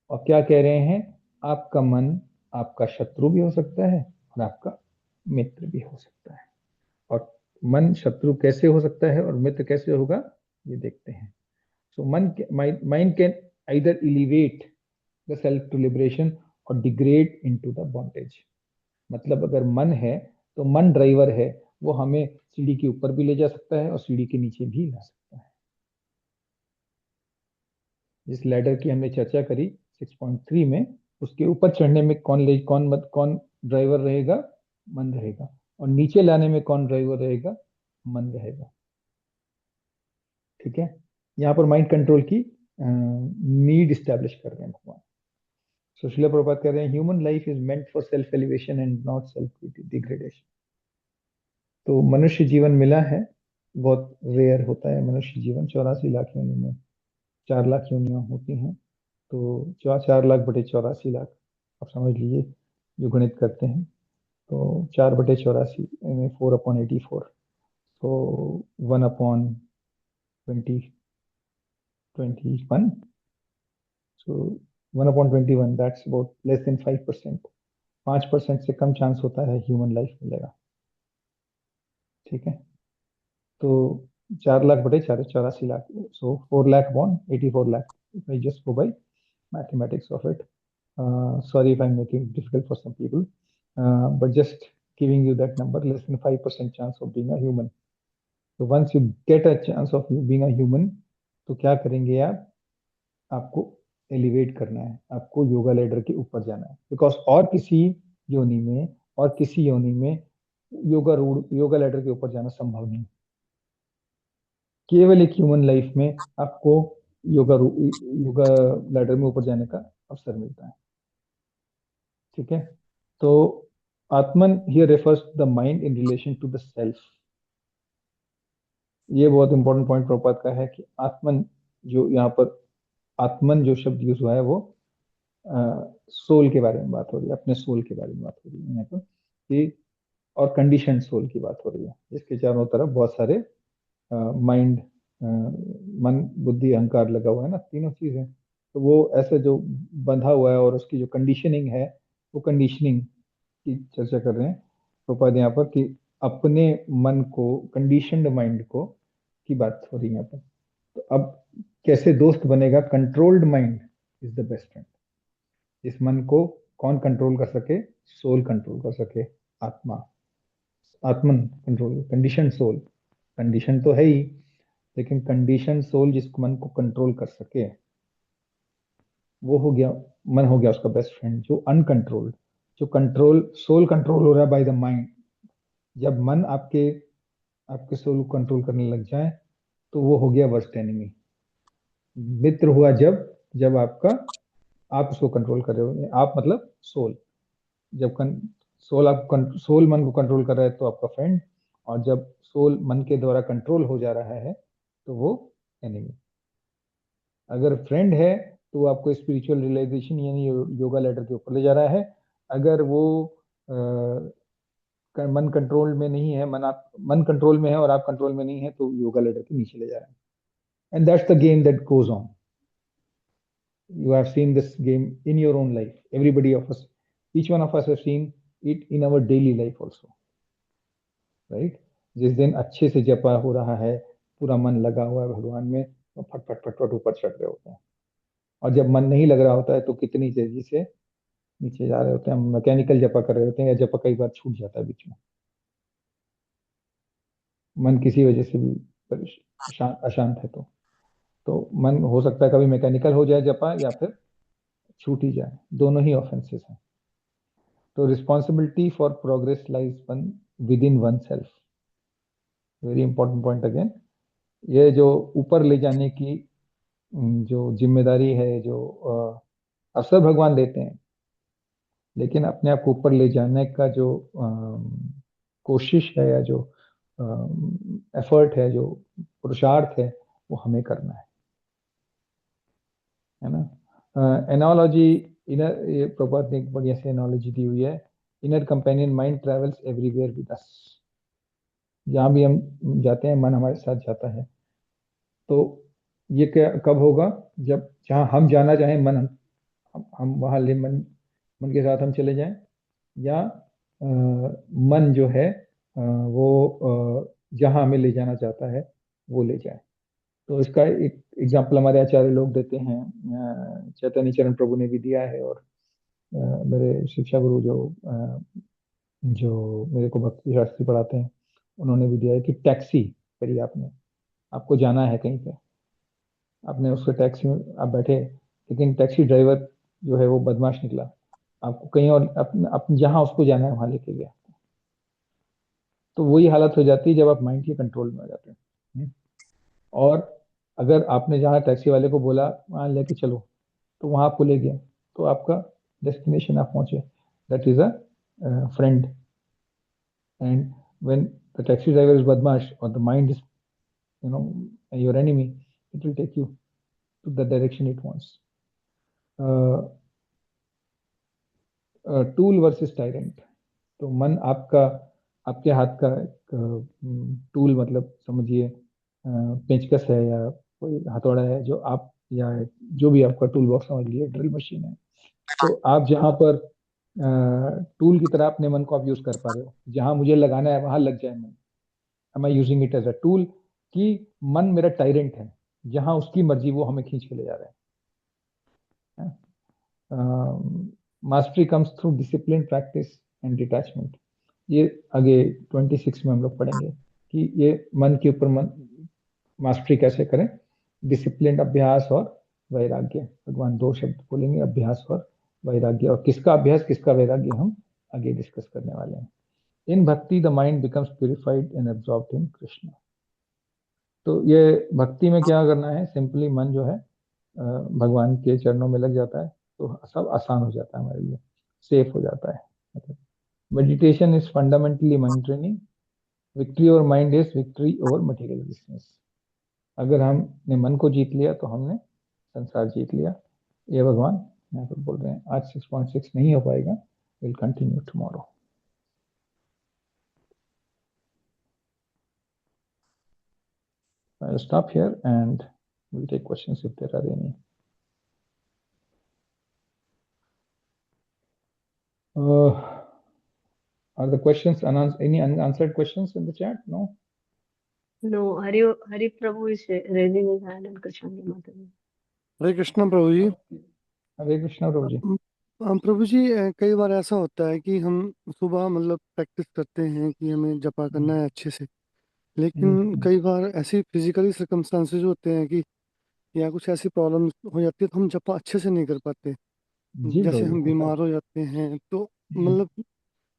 और क्या कह रहे हैं, आपका मन आपका शत्रु भी हो सकता है और आपका मित्र भी हो सकता है। और मन शत्रु कैसे हो सकता है और मित्र कैसे होगा, ये देखते हैं। सो mind can either elevate the self to liberation or degrade into the bondage। मतलब अगर मन है तो मन ड्राइवर है, वो हमें सीढ़ी के ऊपर भी ले जा सकता है और सीढ़ी के नीचे भी ला सकता है। जिस लैडर की हमने चर्चा करी 6.3 में, उसके ऊपर चढ़ने में कौन ड्राइवर रहेगा, मन रहेगा। और नीचे लाने में कौन ड्राइवर रहेगा, मन रहेगा, ठीक है। यहाँ पर माइंड कंट्रोल की नीड स्टैब्लिश कर रहे हैं भगवान। सो श्रील प्रभुपाद कह रहे हैं human life is meant for self elevation and not self degradation. तो मनुष्य जीवन मिला है, बहुत रेयर होता है मनुष्य जीवन। 84 लाख योनि में 4 लाख योनियां होती हैं, तो 4 लाख बटे 84 लाख, आप समझ लीजिए जो गणित करते हैं। तो 4 बटे 84 में 4/84, तो 1/21, so 1/21, that's about less than 5%। 5% से कम चांस होता है ह्यूमन लाइफ मिलेगा, ठीक है। तो 4 लाख बटे 84 लाख, सो 4 lakh born 84 lakh. if I just go by mathematics of it, sorry if I'm making it difficult for some people, but just giving you that number, less than 5% chance of being a human। so once you get a chance of being a human, तो क्या करेंगे आप, आपको elevate करना है, आपको yoga ladder के ऊपर जाना है। बिकॉज और किसी योनि में और किसी योनि में योगा लेडर के ऊपर जाना संभव नहीं। केवल एक ह्यूमन लाइफ में आपको योगा लैडर में ऊपर जाने का अवसर मिलता है, ठीक है। तो atman here refers the mind in relation to the self. ये बहुत इंपॉर्टेंट पॉइंट प्रभुपाद का है कि आत्मन, जो यहाँ पर आत्मन जो शब्द यूज हुआ है वो सोल के बारे में बात हो रही है, अपने सोल के बारे में बात हो रही है यहाँ पर कि, और कंडीशन सोल की बात हो रही है, जिसके चारों तरफ बहुत सारे माइंड, मन, बुद्धि, अहंकार लगा हुआ है ना, तीनों चीजें। तो वो ऐसे जो बंधा हुआ है और उसकी जो कंडीशनिंग है, वो कंडीशनिंग की चर्चा कर रहे हैं प्रभुपाद यहाँ पर कि अपने मन को, कंडीशनड माइंड को की बात हो रही है यहाँ पर। तो अब कैसे दोस्त बनेगा, controlled mind is the best friend. इस मन को कौन कंट्रोल कर सके, सोल कंट्रोल कर सके, आत्मा, आत्मन कंट्रोल, कंडीशन सोल, कंडीशन तो है ही, लेकिन कंडीशन सोल जिस मन को कंट्रोल कर सके, वो हो गया मन, हो गया उसका बेस्ट फ्रेंड। जो अनकंट्रोल्ड, जो कंट्रोल, सोल कंट्रोल हो रहा है बाय द माइंड, जब मन आपके आपके सोल को कंट्रोल करने लग जाए तो वो हो गया वर्स्ट एनिमी। मित्र हुआ जब जब आपका आप उसको कंट्रोल कर रहे हो, आप मतलब सोल। जब सोल मन को कंट्रोल कर रहा है तो आपका फ्रेंड, और जब सोल मन के द्वारा कंट्रोल हो जा रहा है तो वो एनिमी। अगर फ्रेंड है तो वो आपको स्पिरिचुअल रियलाइजेशन यानी योगा लेटर के ऊपर ले जा रहा है। अगर वो मन कंट्रोल में नहीं है, मन कंट्रोल में है और आप कंट्रोल में नहीं है, तो योगा लेटर के नीचे ले जा रहा है। And that's the game that goes on. You have seen this game in your own life. Everybody of us, each one of us have seen it in our daily life also, right? जिस दिन अच्छे से जपा हो रहा है, पूरा मन लगा हुआ है भगवान में, तो फट फट फट फट ऊपर चढ़ रहे होते हैं। और जब मन नहीं लग रहा होता है तो कितनी तेजी से नीचे जा रहे होते हैं, मैकेनिकल जपा कर रहे होते हैं, या जपा कई बार छूट जाता है बीच में, मन किसी वजह से भी अशांत है तो मन हो सकता है कभी मैकेनिकल हो जाए जपा, या फिर छूट ही जाए, दोनों ही ऑफेंसेस हैं। तो responsibility for progress lies with in one self, very important point again. ये जो ऊपर ले जाने की जो जिम्मेदारी है, जो अवसर भगवान देते हैं, लेकिन अपने आप को ऊपर ले जाने का जो कोशिश है, या जो एफर्ट है, जो पुरुषार्थ है, वो हमें करना है ना। एनालॉजी, इनर, ये प्रभात ने एक बढ़िया से एनालॉजी दी हुई है, inner companion mind travels everywhere with us. जहाँ भी हम जाते हैं मन हमारे साथ जाता है। तो ये क्या कब होगा? जब जहाँ हम जाना चाहें मन, हम वहाँ ले मन के साथ हम चले जाएं, या मन जो है वो जहाँ हमें ले जाना चाहता है वो ले जाए। तो इसका एक एग्जाम्पल हमारे आचार्य लोग देते हैं, चैतन्य चरण प्रभु ने भी दिया है, और मेरे शिक्षा गुरु जो मेरे को भक्ति शास्त्री पढ़ाते हैं, उन्होंने भी दिया है कि टैक्सी करिए, आपको जाना है कहीं पे, आपने उसके टैक्सी में आप बैठे, लेकिन टैक्सी ड्राइवर जो है वो बदमाश निकला, आपको कहीं और अपने जहाँ उसको जाना है वहां लेके गया। तो वही हालत हो जाती है जब आप माइंड के कंट्रोल में आ जाते हैं। और अगर आपने जहाँ टैक्सी वाले को बोला वहाँ लेके चलो, तो वहां आपको ले गया, तो आपका डेस्टिनेशन आप पहुंचे, that is a friend. And when the taxi driver is बदमाश और the mind is your enemy, it will take you to the direction it wants. Tool versus tyrant. तो मन आपके हाथ का टूल, मतलब समझिए पेंचकस है या कोई हथौड़ा है, जो आप, या जो भी आपका टूल बॉक्स समझ लीजिए, ड्रिल मशीन है। तो आप जहाँ पर टूल की तरह अपने मन को आप यूज कर पा रहे हो, जहाँ मुझे लगाना है वहां लग जाए मन, am I using it as a tool, कि मन मेरा टायरेंट है, जहाँ उसकी मर्जी वो हमें खींच के ले जा रहे हैं। Mastery comes through discipline, practice and detachment. ये आगे 26 में हम लोग पढ़ेंगे कि ये मन के ऊपर मास्टरी कैसे करें। डिसिप्लिन, अभ्यास और वैराग्य, भगवान 2 शब्द बोलेंगे, अभ्यास और वैराग्य। और किसका अभ्यास किसका वैराग्य हम आगे डिस्कस करने वाले हैं। इन भक्ति the mind becomes purified and absorbed इन कृष्ण। तो ये भक्ति में क्या करना है, सिंपली मन जो है भगवान के चरणों में लग जाता है, तो सब आसान हो जाता है हमारे लिए, सेफ हो जाता है। मतलब meditation is fundamentally mind training, victory over mind is victory over material business. अगर हमने मन को जीत लिया तो हमने संसार जीत लिया। ये भगवान यहाँ पर बोल रहे हैं। आज 6.6 नहीं हो पाएगा, will continue tomorrow. I'll stop here and we'll take questions if there are any. Are the questions any unanswered questions in the chat? No. No, Hari Prabhu is raising his hand and Krishna Mataji. हरे कृष्ण प्रभु जी। हरे कृष्णा प्रभु जी। प्रभु जी, कई बार ऐसा होता है कि हम सुबह मतलब practice करते हैं कि हमें जपा करना है अच्छे से, लेकिन कई बार ऐसी फिजिकली सर्कमस्टांसेस होते हैं कि या कुछ ऐसी प्रॉब्लम हो जाती है तो हम जपा अच्छे से नहीं कर पाते। जी जैसे प्रभु हम जी, बीमार हो जाते हैं तो मतलब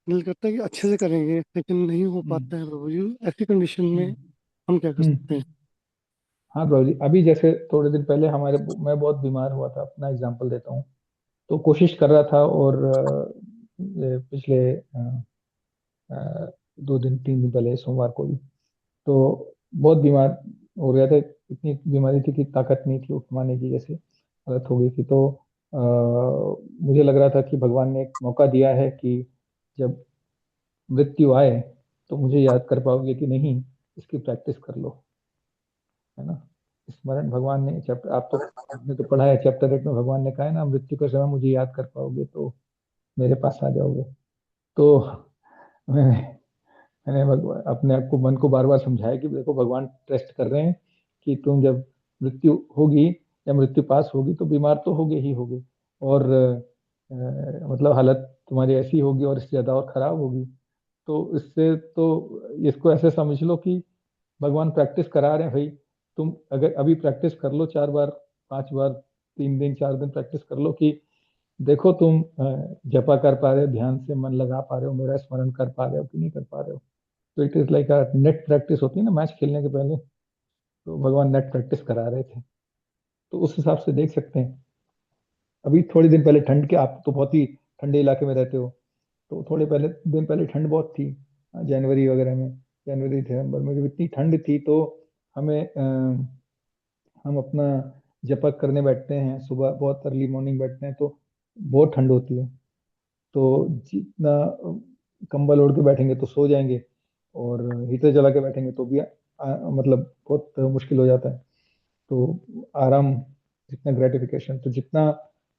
दिल करता है कि अच्छे से करेंगे, लेकिन नहीं हो हम्म, पाता है प्रभु जी। ऐसी कंडीशन में हम्म, हम क्या कर सकते हम्म। हैं? हाँ प्रभु जी, अभी जैसे थोड़े दिन पहले मैं बहुत बीमार हुआ था, अपना एग्जांपल देता हूँ। तो कोशिश कर रहा था, और ये पिछले 2 दिन 3 दिन पहले सोमवार को भी, तो बहुत बीमार हो गया था। इतनी बीमारी थी कि ताकत नहीं थी उठवाने की, जैसे हालत हो गई थी। तो मुझे लग रहा था कि भगवान ने एक मौका दिया है कि जब मृत्यु आए तो मुझे याद कर पाओगे कि नहीं, इसकी प्रैक्टिस कर लो, है ना। स्मरण भगवान ने चैप्टर, आप तो आपने तो पढ़ा है चैप्टर 8 में, भगवान ने कहा है ना, मृत्यु के समय मुझे याद कर पाओगे तो मेरे पास आ जाओगे। तो मैंने मैंने अपने आप को, मन को बार बार समझाया कि देखो भगवान टेस्ट कर रहे हैं कि तुम जब मृत्यु होगी या मृत्यु पास होगी तो बीमार तो होगे ही होगे, और मतलब हालत तुम्हारी ऐसी होगी और इससे ज्यादा और खराब होगी। तो इससे तो इसको ऐसे समझ लो कि भगवान प्रैक्टिस करा रहे हैं भाई। तुम अगर अभी प्रैक्टिस कर लो 4 बार 5 बार, 3 दिन 4 दिन प्रैक्टिस कर लो कि देखो तुम जपा कर पा रहे हो, ध्यान से मन लगा पा रहे हो, मेरा स्मरण कर पा रहे हो कि नहीं कर पा रहे हो। तो it is like a net practice होती है ना मैच खेलने के पहले, तो भगवान नेट प्रैक्टिस करा रहे थे। तो उस हिसाब से देख सकते हैं। अभी थोड़े दिन पहले ठंड के, आप तो बहुत ही ठंडे इलाके में रहते हो, तो थोड़े पहले दिन पहले ठंड बहुत थी, जनवरी वगैरह में, जनवरी दिसंबर में जब इतनी ठंड थी, तो हमें हम अपना जपक करने बैठते हैं सुबह, बहुत अर्ली मॉर्निंग बैठते हैं, तो बहुत ठंड होती है। तो जितना कंबल ओढ़ के बैठेंगे तो सो जाएंगे, और हीटर जला के बैठेंगे तो भी मतलब बहुत मुश्किल हो जाता है। तो आराम, जितना ग्रेटिफिकेशन, तो जितना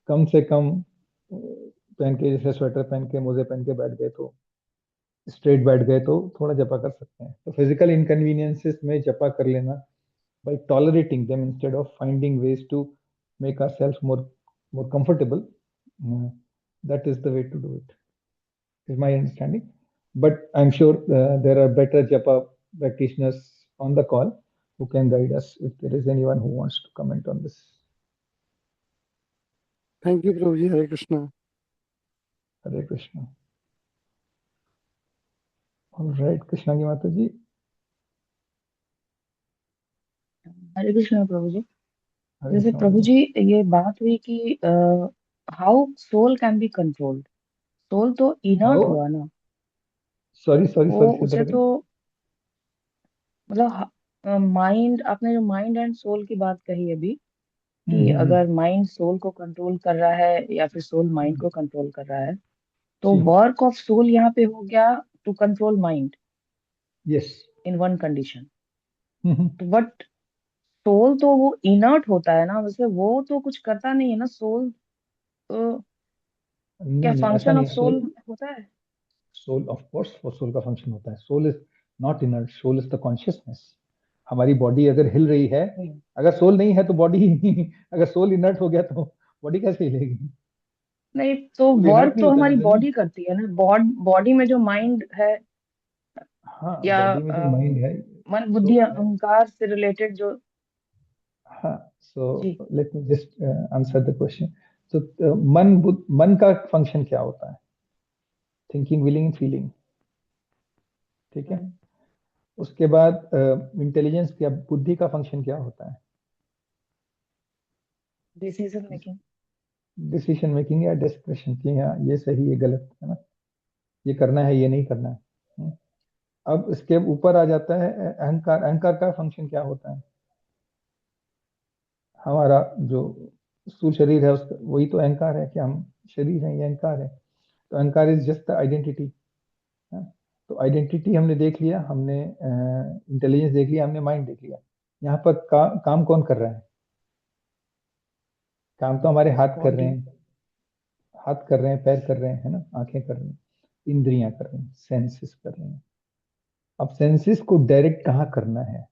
कम से कम पहन के, जैसे स्वेटर पहन के मोजे पहन के बैठ गए, तो स्ट्रेट बैठ गए, तो थोड़ा जपा कर सकते हैं। तो फिजिकल इनकन्वीनियंसेस में जपा कर लेना, by tolerating them instead of finding ways to make ourselves more comfortable. uh, that is the way to do it, is my understanding. But I'm sure there are better japa practitioners on the call who can guide us, if there is anyone who wants to comment on this. Thank you प्रभु जी। Hare Krishna. Hare Krishna. All right, Krishna की माता जी। हरे कृष्ण प्रभु जी। हरे जैसे कृष्णा प्रभु माता जी, ये बात हुई कि how soul can be controlled. Soul तो जी। इनर्ट हाउ, हुआ ना, सॉरी सॉरी वो सॉरी से उसे तो मतलब माइंड, आपने जो माइंड एंड सोल की बात कही अभी, कि अगर माइंड सोल को कंट्रोल कर रहा है या फिर सोल माइंड को कंट्रोल कर रहा है, तो जी। वर्क ऑफ सोल यहाँ पे हो गया to control mind yes. In one condition. तो बट सोल तो वो इनर्ट होता है ना, वैसे वो तो कुछ करता नहीं है ना सोल। तो क्या नहीं नहीं, ऐसा फंक्शन नहीं ऑफ है। सोल होता है? सोल ऑफ कोर्स, वो सोल का फंक्शन होता है। Soul is not inert, soul is the consciousness. हमारी बॉडी अगर हिल रही है, हम्म। अगर सोल नहीं है तो बॉडी ही नहीं। अगर सोल इनर्ट हो गया तो बॉडी कैसे हिलेगी? नहीं तो सोल वर्क इनर्ट नहीं तो होता हमारी माता जी। बॉडी करती है ना। बॉडी में जो माइंड है, हाँ, या बॉडी में जो माइंड है। मन सो बुद्धि अहंकार से रिलेटेड जो। हाँ, सो जी। Let me just answer the question. तो मन का फंक्शन क्या होता है? Thinking, willing, feeling. ठीक है। उसके बाद इंटेलिजेंस क्या, बुद्धि का फंक्शन क्या होता है? Decision making. डिसीजन मेकिंग या डिस्क्रिप्शन की, हाँ ये सही, ये गलत, है ना, ये करना है ये नहीं करना है। अब इसके ऊपर आ जाता है अहंकार। अहंकार का फंक्शन क्या होता है? हमारा जो स्थूल शरीर है, उसका वही तो अहंकार है कि हम शरीर हैं, ये अहंकार है। तो अहंकार इज जस्ट द आइडेंटिटी। तो आइडेंटिटी हमने देख लिया, हमने इंटेलिजेंस देख लिया, हमने माइंड देख लिया। यहाँ पर काम कौन कर रहा है? काम तो हमारे हाथ कर रहे बॉडी। हैं, हाथ कर रहे हैं, पैर कर रहे हैं, है ना, आंखें कर रही हैं, इंद्रियां कर रही हैं, सेंसेस कर रही हैं। अब सेंसेस को डायरेक्ट कहाँ करना है?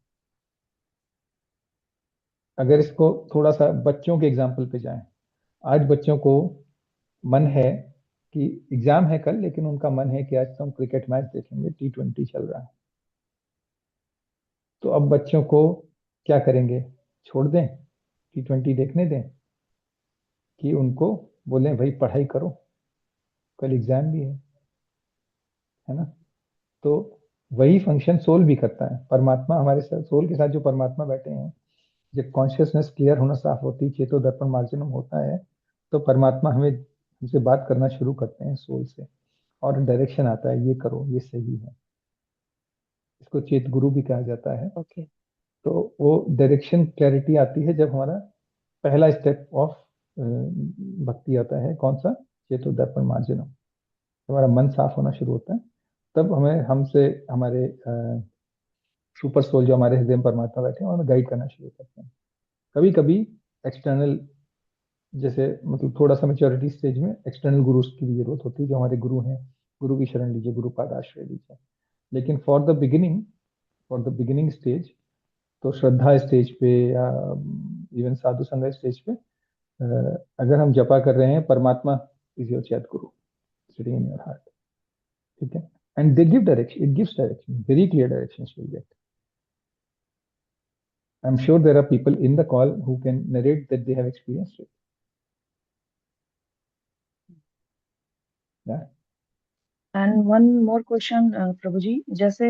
अगर इसको थोड़ा सा बच्चों के एग्जाम्पल पे जाएं, आज बच्चों को मन है कि एग्जाम है कल, लेकिन उनका मन है कि आज तो हम क्रिकेट मैच देखेंगे, T20 चल रहा है। तो अब बच्चों को क्या करेंगे? छोड़ दें, T20 देखने दें, कि उनको बोलें भाई पढ़ाई करो? कल एग्जाम भी है ना। तो वही फंक्शन सोल भी करता है। परमात्मा हमारे साथ, सोल के साथ जो परमात्मा बैठे हैं, जब कॉन्शियसनेस क्लियर होना साफ होती है, चेतो दर्पण मार्जनम होता है, तो परमात्मा हमें हमसे बात करना शुरू करते हैं सोल से, और डायरेक्शन आता है, ये करो, ये सही है। इसको चेत गुरु भी कहा जाता है। ओके। तो वो डायरेक्शन क्लैरिटी आती है जब हमारा पहला स्टेप ऑफ भक्ति आता है। कौन सा? चेतो दर्पण मार्जनम। हमारा मन साफ होना शुरू होता है, तब हमें हमसे हमारे सुपर सोल जो हमारे हृदय में परमात्मा बैठे हैं, वो हमें गाइड करना शुरू करते हैं। कभी कभी एक्सटर्नल, जैसे मतलब थोड़ा सा मेच्योरिटी स्टेज में एक्सटर्नल गुरु की भी जरूरत होती है, जो हमारे गुरु हैं। गुरु की शरण लीजिए, गुरु पाद आश्रय लीजिए। लेकिन फॉर द बिगिनिंग स्टेज, तो श्रद्धा स्टेज पे या इवन साधु संग स्टेज पे, अगर हम जपा कर रहे हैं, परमात्मा इज योर चैत गुरु सिटिंग इन योर हार्ट, ठीक है। And they give direction, it gives direction, very clear directions will get. I'm sure there are people in the call who can narrate that they have experienced it. Yeah. And one more question Prabhu ji, जैसे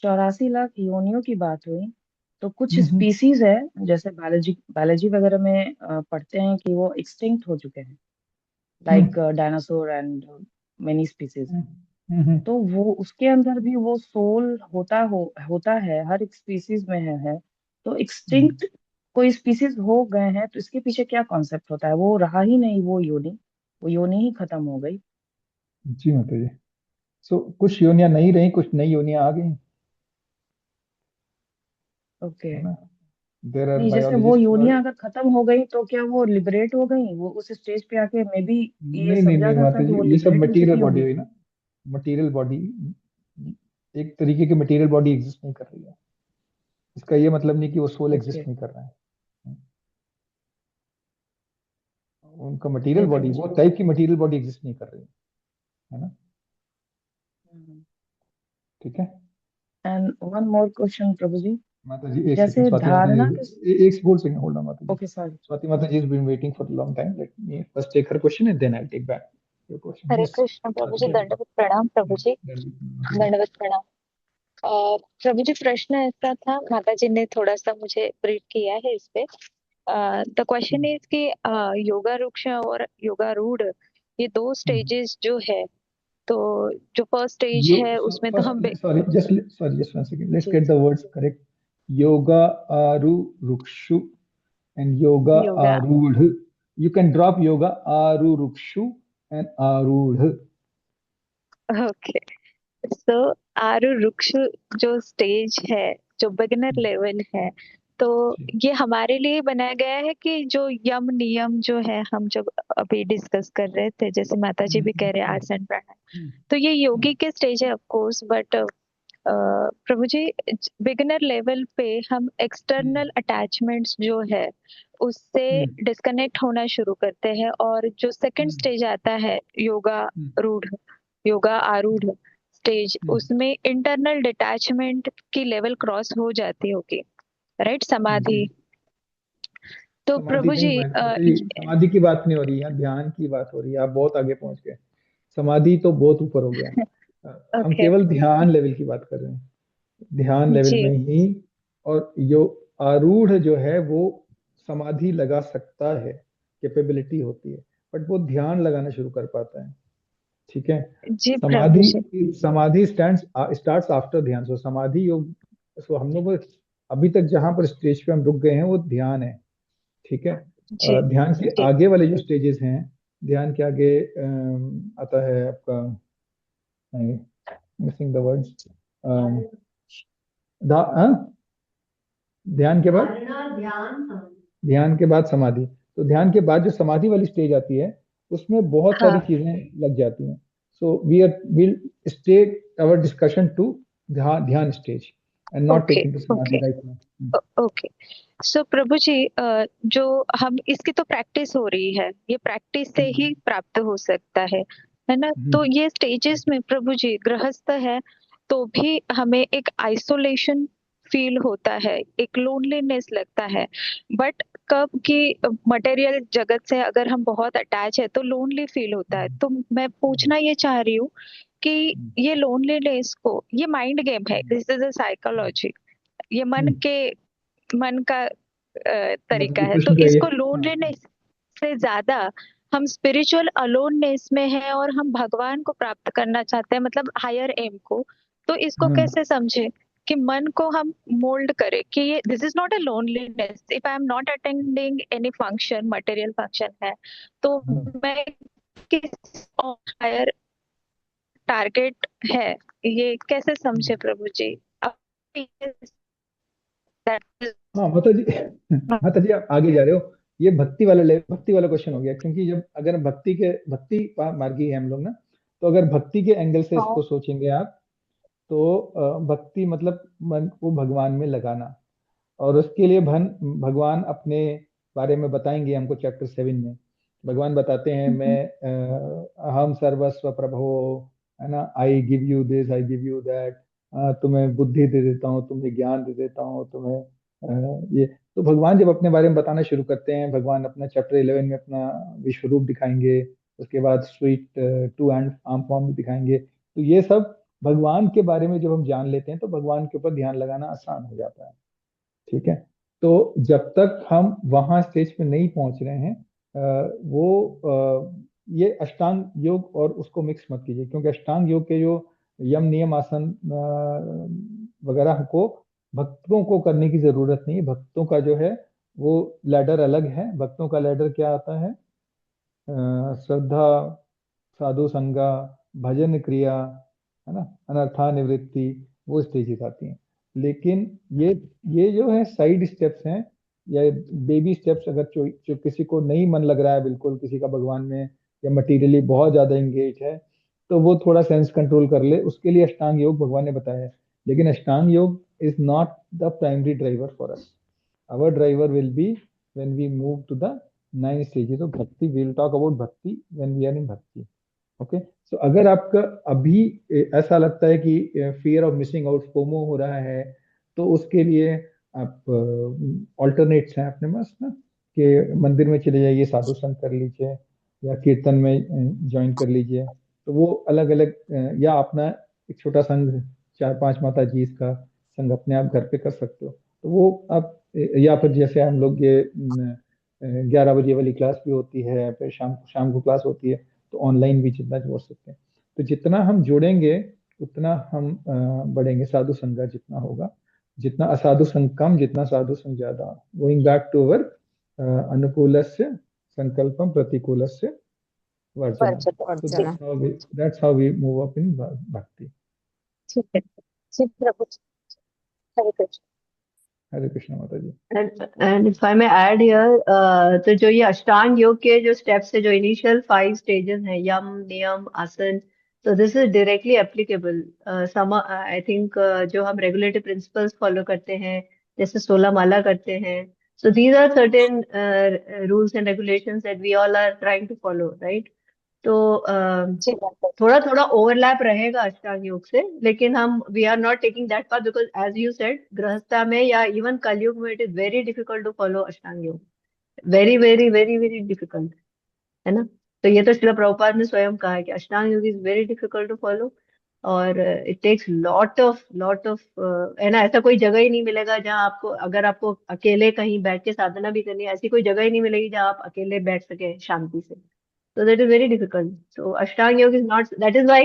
84 लाख योनियों की बात हुई, तो कुछ species है, जैसे biology वगैरह में पढ़ते हैं कि वो एक्सटिंक्ट हो चुके हैं, like dinosaur and many species. तो वो उसके अंदर भी वो सोल होता है, हर एक स्पीसीज में है। तो एक्सटिंक्ट कोई स्पीसीज हो गए हैं, तो इसके पीछे क्या कॉन्सेप्ट होता है? वो रहा ही नहीं, वो योनि ही खत्म हो गई। जी माता जी। सो कुछ योनियां नहीं रही, कुछ नई योनियां आ गई, ओके। है ना। देर आर नहीं, जैसे वो बायोलॉजिस्ट। योनियां अगर खत्म हो गई तो क्या वो लिबरेट हो गई? वो उस स्टेज पे आके मे बी ये नहीं नहीं समझा नहीं जाता माता कि जी, वो ये सब लिबरेट हो मटेरियल चुकी बॉडी होगी। हुई ना। मटेरियल बॉडी, एक तरीके की मटेरियल बॉडी एग्जिस्ट नहीं कर रही है। इसका ये मतलब नहीं कि वो सोल ओके। एग्जिस्ट नहीं कर रहा है। उनका मटेरियल ओके। बॉडी, वो टाइप की मटेरियल बॉडी एग्जिस्ट नहीं कर रही है ना। ठीक है। And one more question Prabhu जी, माता जी एक सेकंड, जैसे स्वाति माता धारणा जी, के। एक hold second, hold on Mata ji. Okay, sorry. Swati Mataji has been waiting for a long time. Let me first take her question and then I'll take back your question. Hare Yes, Krishna प्रभु Swati जी, Mataji. दंडवत प्रणाम प्रभु जी, दंडवत प्रणाम। प्रभु जी, प्रश्न ऐसा था, माता जी ने थोड़ा सा मुझे ब्रीफ किया है इस पे। द क्वेश्चन इज कि योगा रुक्ष और योगा रूढ़, ये दो स्टेजेस जो है, तो जो फर्स्ट स्टेज You है so उसमें तो first, हम just 1 second. Let's जी get the words correct. Yoga aru rukshu and yoga yoga. arudh. You can drop yoga aru rukshu and arudh. Okay, so आरु रुक्ष जो स्टेज है, जो बिगिनर लेवल है, तो ये हमारे लिए बनाया गया है कि जो यम नियम जो है, हम जब अभी डिस्कस कर रहे थे, जैसे माता जी भी कह रहे हैं आर्ट्स एंड प्राणायाम, तो ये योगी के स्टेज है ऑफ कोर्स, बट प्रभु जी, बिगिनर लेवल पे हम एक्सटर्नल अटैचमेंट्स जो है उससे डिस्कनेक्ट होना शुरू करते हैं, और जो सेकंड स्टेज आता है योगा रूढ़, योगा आरूढ़ स्टेज, उसमें इंटरनल डिटैचमेंट की लेवल क्रॉस हो जाती होगी, राइट? समाधि। तो समाधि प्रभु नहीं जी माता जी, समाधि की बात नहीं हो रही है, ध्यान की बात हो रही है। आप बहुत आगे पहुंच गए, समाधि तो बहुत ऊपर हो गया। हम ओके केवल ध्यान लेवल की बात कर रहे हैं, ध्यान लेवल जी में ही। और यो आरूढ़ जो है वो समाधि लगा सकता है, कैपेबिलिटी होती है, बट वो ध्यान लगाना शुरू कर पाता है। ठीक है। जी प्रभु जी। समाधि समाधि स्टार्ट्स आफ्टर ध्यान। सो समाधि योग, सो हम लोग अभी तक जहां पर स्टेज पे हम रुक गए हैं वो ध्यान है। ठीक है। जी ध्यान के जी आगे वाले जो स्टेजेस हैं, ध्यान के आगे आता है आपका, मिसिंग द वर्ड्स, ध्यान के बाद, ध्यान के बाद समाधि। तो ध्यान के बाद जो समाधि वाली स्टेज आती है, उसमें बहुत सारी हाँ चीजें लग जाती हैं। So will stick our discussion to dhyana stage and not okay taking to samadhi okay right now. Okay. So Prabhu ji, जो हम इसकी तो प्रैक्टिस हो रही है, ये प्रैक्टिस से ही प्राप्त हो सकता है ना? तो ये स्टेजेस में प्रभु जी, गृहस्थ है तो भी हमें एक आइसोलेशन फील होता है, एक लोनलीनेस लगता है, बट कब कि मटेरियल जगत से अगर हम बहुत अटैच है तो लोनली फील होता है। तो मैं पूछना ये चाह रही हूँ कि ये लोनलीनेस को, ये माइंड गेम है, दिस इज अ साइकोलॉजी, ये मन का तरीका मतलब है। तो प्रश्न का ये इसको लोनलीनेस से ज्यादा हम स्पिरिचुअल अलोननेस में है और हम भगवान को प्राप्त करना चाहते हैं, मतलब हायर एम को। तो इसको हाँ कैसे समझे कि मन को हम मोल्ड करें कि ये this is not a loneliness, if I am not attending any function, material function है, तो हाँ मैं किस हायर टारगेट है, ये कैसे समझे प्रभु जी? अब that is- हाँ माता जी, माता जी आप आगे जा रहे हो। ये भक्ति वाला क्वेश्चन हो गया, क्योंकि जब अगर मार्गी है हम लोग ना, तो अगर भक्ति के एंगल से इसको हाँ सोचेंगे आप, तो भक्ति मतलब मन को भगवान में लगाना। और उसके लिए भगवान अपने बारे में बताएंगे हमको चैप्टर 7 में। भगवान बताते हैं, मैं अहम सर्वस्व प्रभो, है ना, I give you this, I give you that, तुम्हें बुद्धि दे देता हूँ, तुम्हें ज्ञान दे देता हूँ, तुम्हें ये। तो भगवान जब अपने बारे में बताना शुरू करते हैं, भगवान अपना चैप्टर 11 में अपना विश्व रूप दिखाएंगे, उसके बाद sweet two and arm form भी दिखाएंगे। तो ये सब भगवान के बारे में जब हम जान लेते हैं, तो भगवान के ऊपर ध्यान लगाना आसान हो जाता है। ठीक है। तो जब तक हम वहां स्टेज पे नहीं पहुंच रहे हैं, ये अष्टांग योग और उसको मिक्स मत कीजिए, क्योंकि अष्टांग योग के जो यम नियम आसन वगैरह को भक्तों को करने की जरूरत नहीं है। भक्तों का जो है वो लैडर अलग है। भक्तों का लैडर क्या आता है? श्रद्धा, साधु संगा, भजन क्रिया, है ना, अनर्था निवृत्ति, वो स्टेजेस आती हैं। लेकिन ये ये जो है साइड स्टेप्स हैं या बेबी स्टेप्स। अगर जो किसी को नहीं मन लग रहा है बिल्कुल किसी का भगवान में, या मटीरियली बहुत ज्यादा एंगेज है, तो वो थोड़ा सेंस कंट्रोल कर ले, उसके लिए अष्टांग योग भगवान ने बताया है। लेकिन अष्टांग yoga is not the primary driver for us. our driver will be when we move to the 9 stages of bhakti. We will talk about bhakti when we are in bhakti. Okay. So अगर आपका अभी ऐसा लगता है कि fear of missing out, FOMO हो रहा है, तो उसके लिए आप ऑल्टरनेट्स हैं अपने पास ना, कि मंदिर में चले जाइए, साधु संग कर लीजिए, या कीर्तन में ज्वाइन कर लीजिए। तो वो अलग अलग, या अपना एक छोटा संघ, 4-5 माता जी का संघ अपने आप घर पे कर सकते हो। तो वो आप, या फिर जैसे हम लोग ये 11 बजे वाली क्लास भी होती है, फिर शाम शाम को क्लास होती है, तो ऑनलाइन भी जितना जोड़ सकते हैं। तो जितना हम जुड़ेंगे उतना हम बढ़ेंगे। साधु संग जितना होगा, जितना असाधु संग कम, जितना साधु संग ज्यादा। गोइंग बैक टू अवर अनुकूलस्य संकल्पम प्रतिकूलस्य वर्जना। तो अर्चना। That's how we move up in bhakti. ठीक है जी प्रभु जी, हरे Krishna. Hare Krishna Mata ji. And if I may add here, तो जो ये अष्टांग योग के जो स्टेप्स है, जो इनिशियल 5 स्टेजेस हैं, यम नियम आसन, तो this is directly applicable. Some I think जो हम रेगुलेटरी प्रिंसिपल्स फॉलो करते हैं, जैसे 16 माला करते हैं, so these are certain rules and regulations that we all are trying to follow, right? तो जी माता जी। थोड़ा थोड़ा ओवरलैप रहेगा अष्टांग योग से, लेकिन हम we are not taking that path, because as you said, grihastha में या इवन कलयुग में it is very difficult to follow ashtanga yoga. Very very very very difficult, है ना? तो ये तो श्रील प्रभुपाद ने स्वयं कहा है कि Ashtanga yoga is very difficult to follow, और इट टेक्स लॉट ऑफ है ना। ऐसा कोई जगह ही नहीं मिलेगा जहाँ आपको, अगर आपको अकेले कहीं बैठ के साधना भी करनी है, ऐसी कोई जगह ही नहीं मिलेगी जहाँ आप अकेले बैठ सके शांति से। So that is very difficult. So Ashtanga Yoga is not, that is why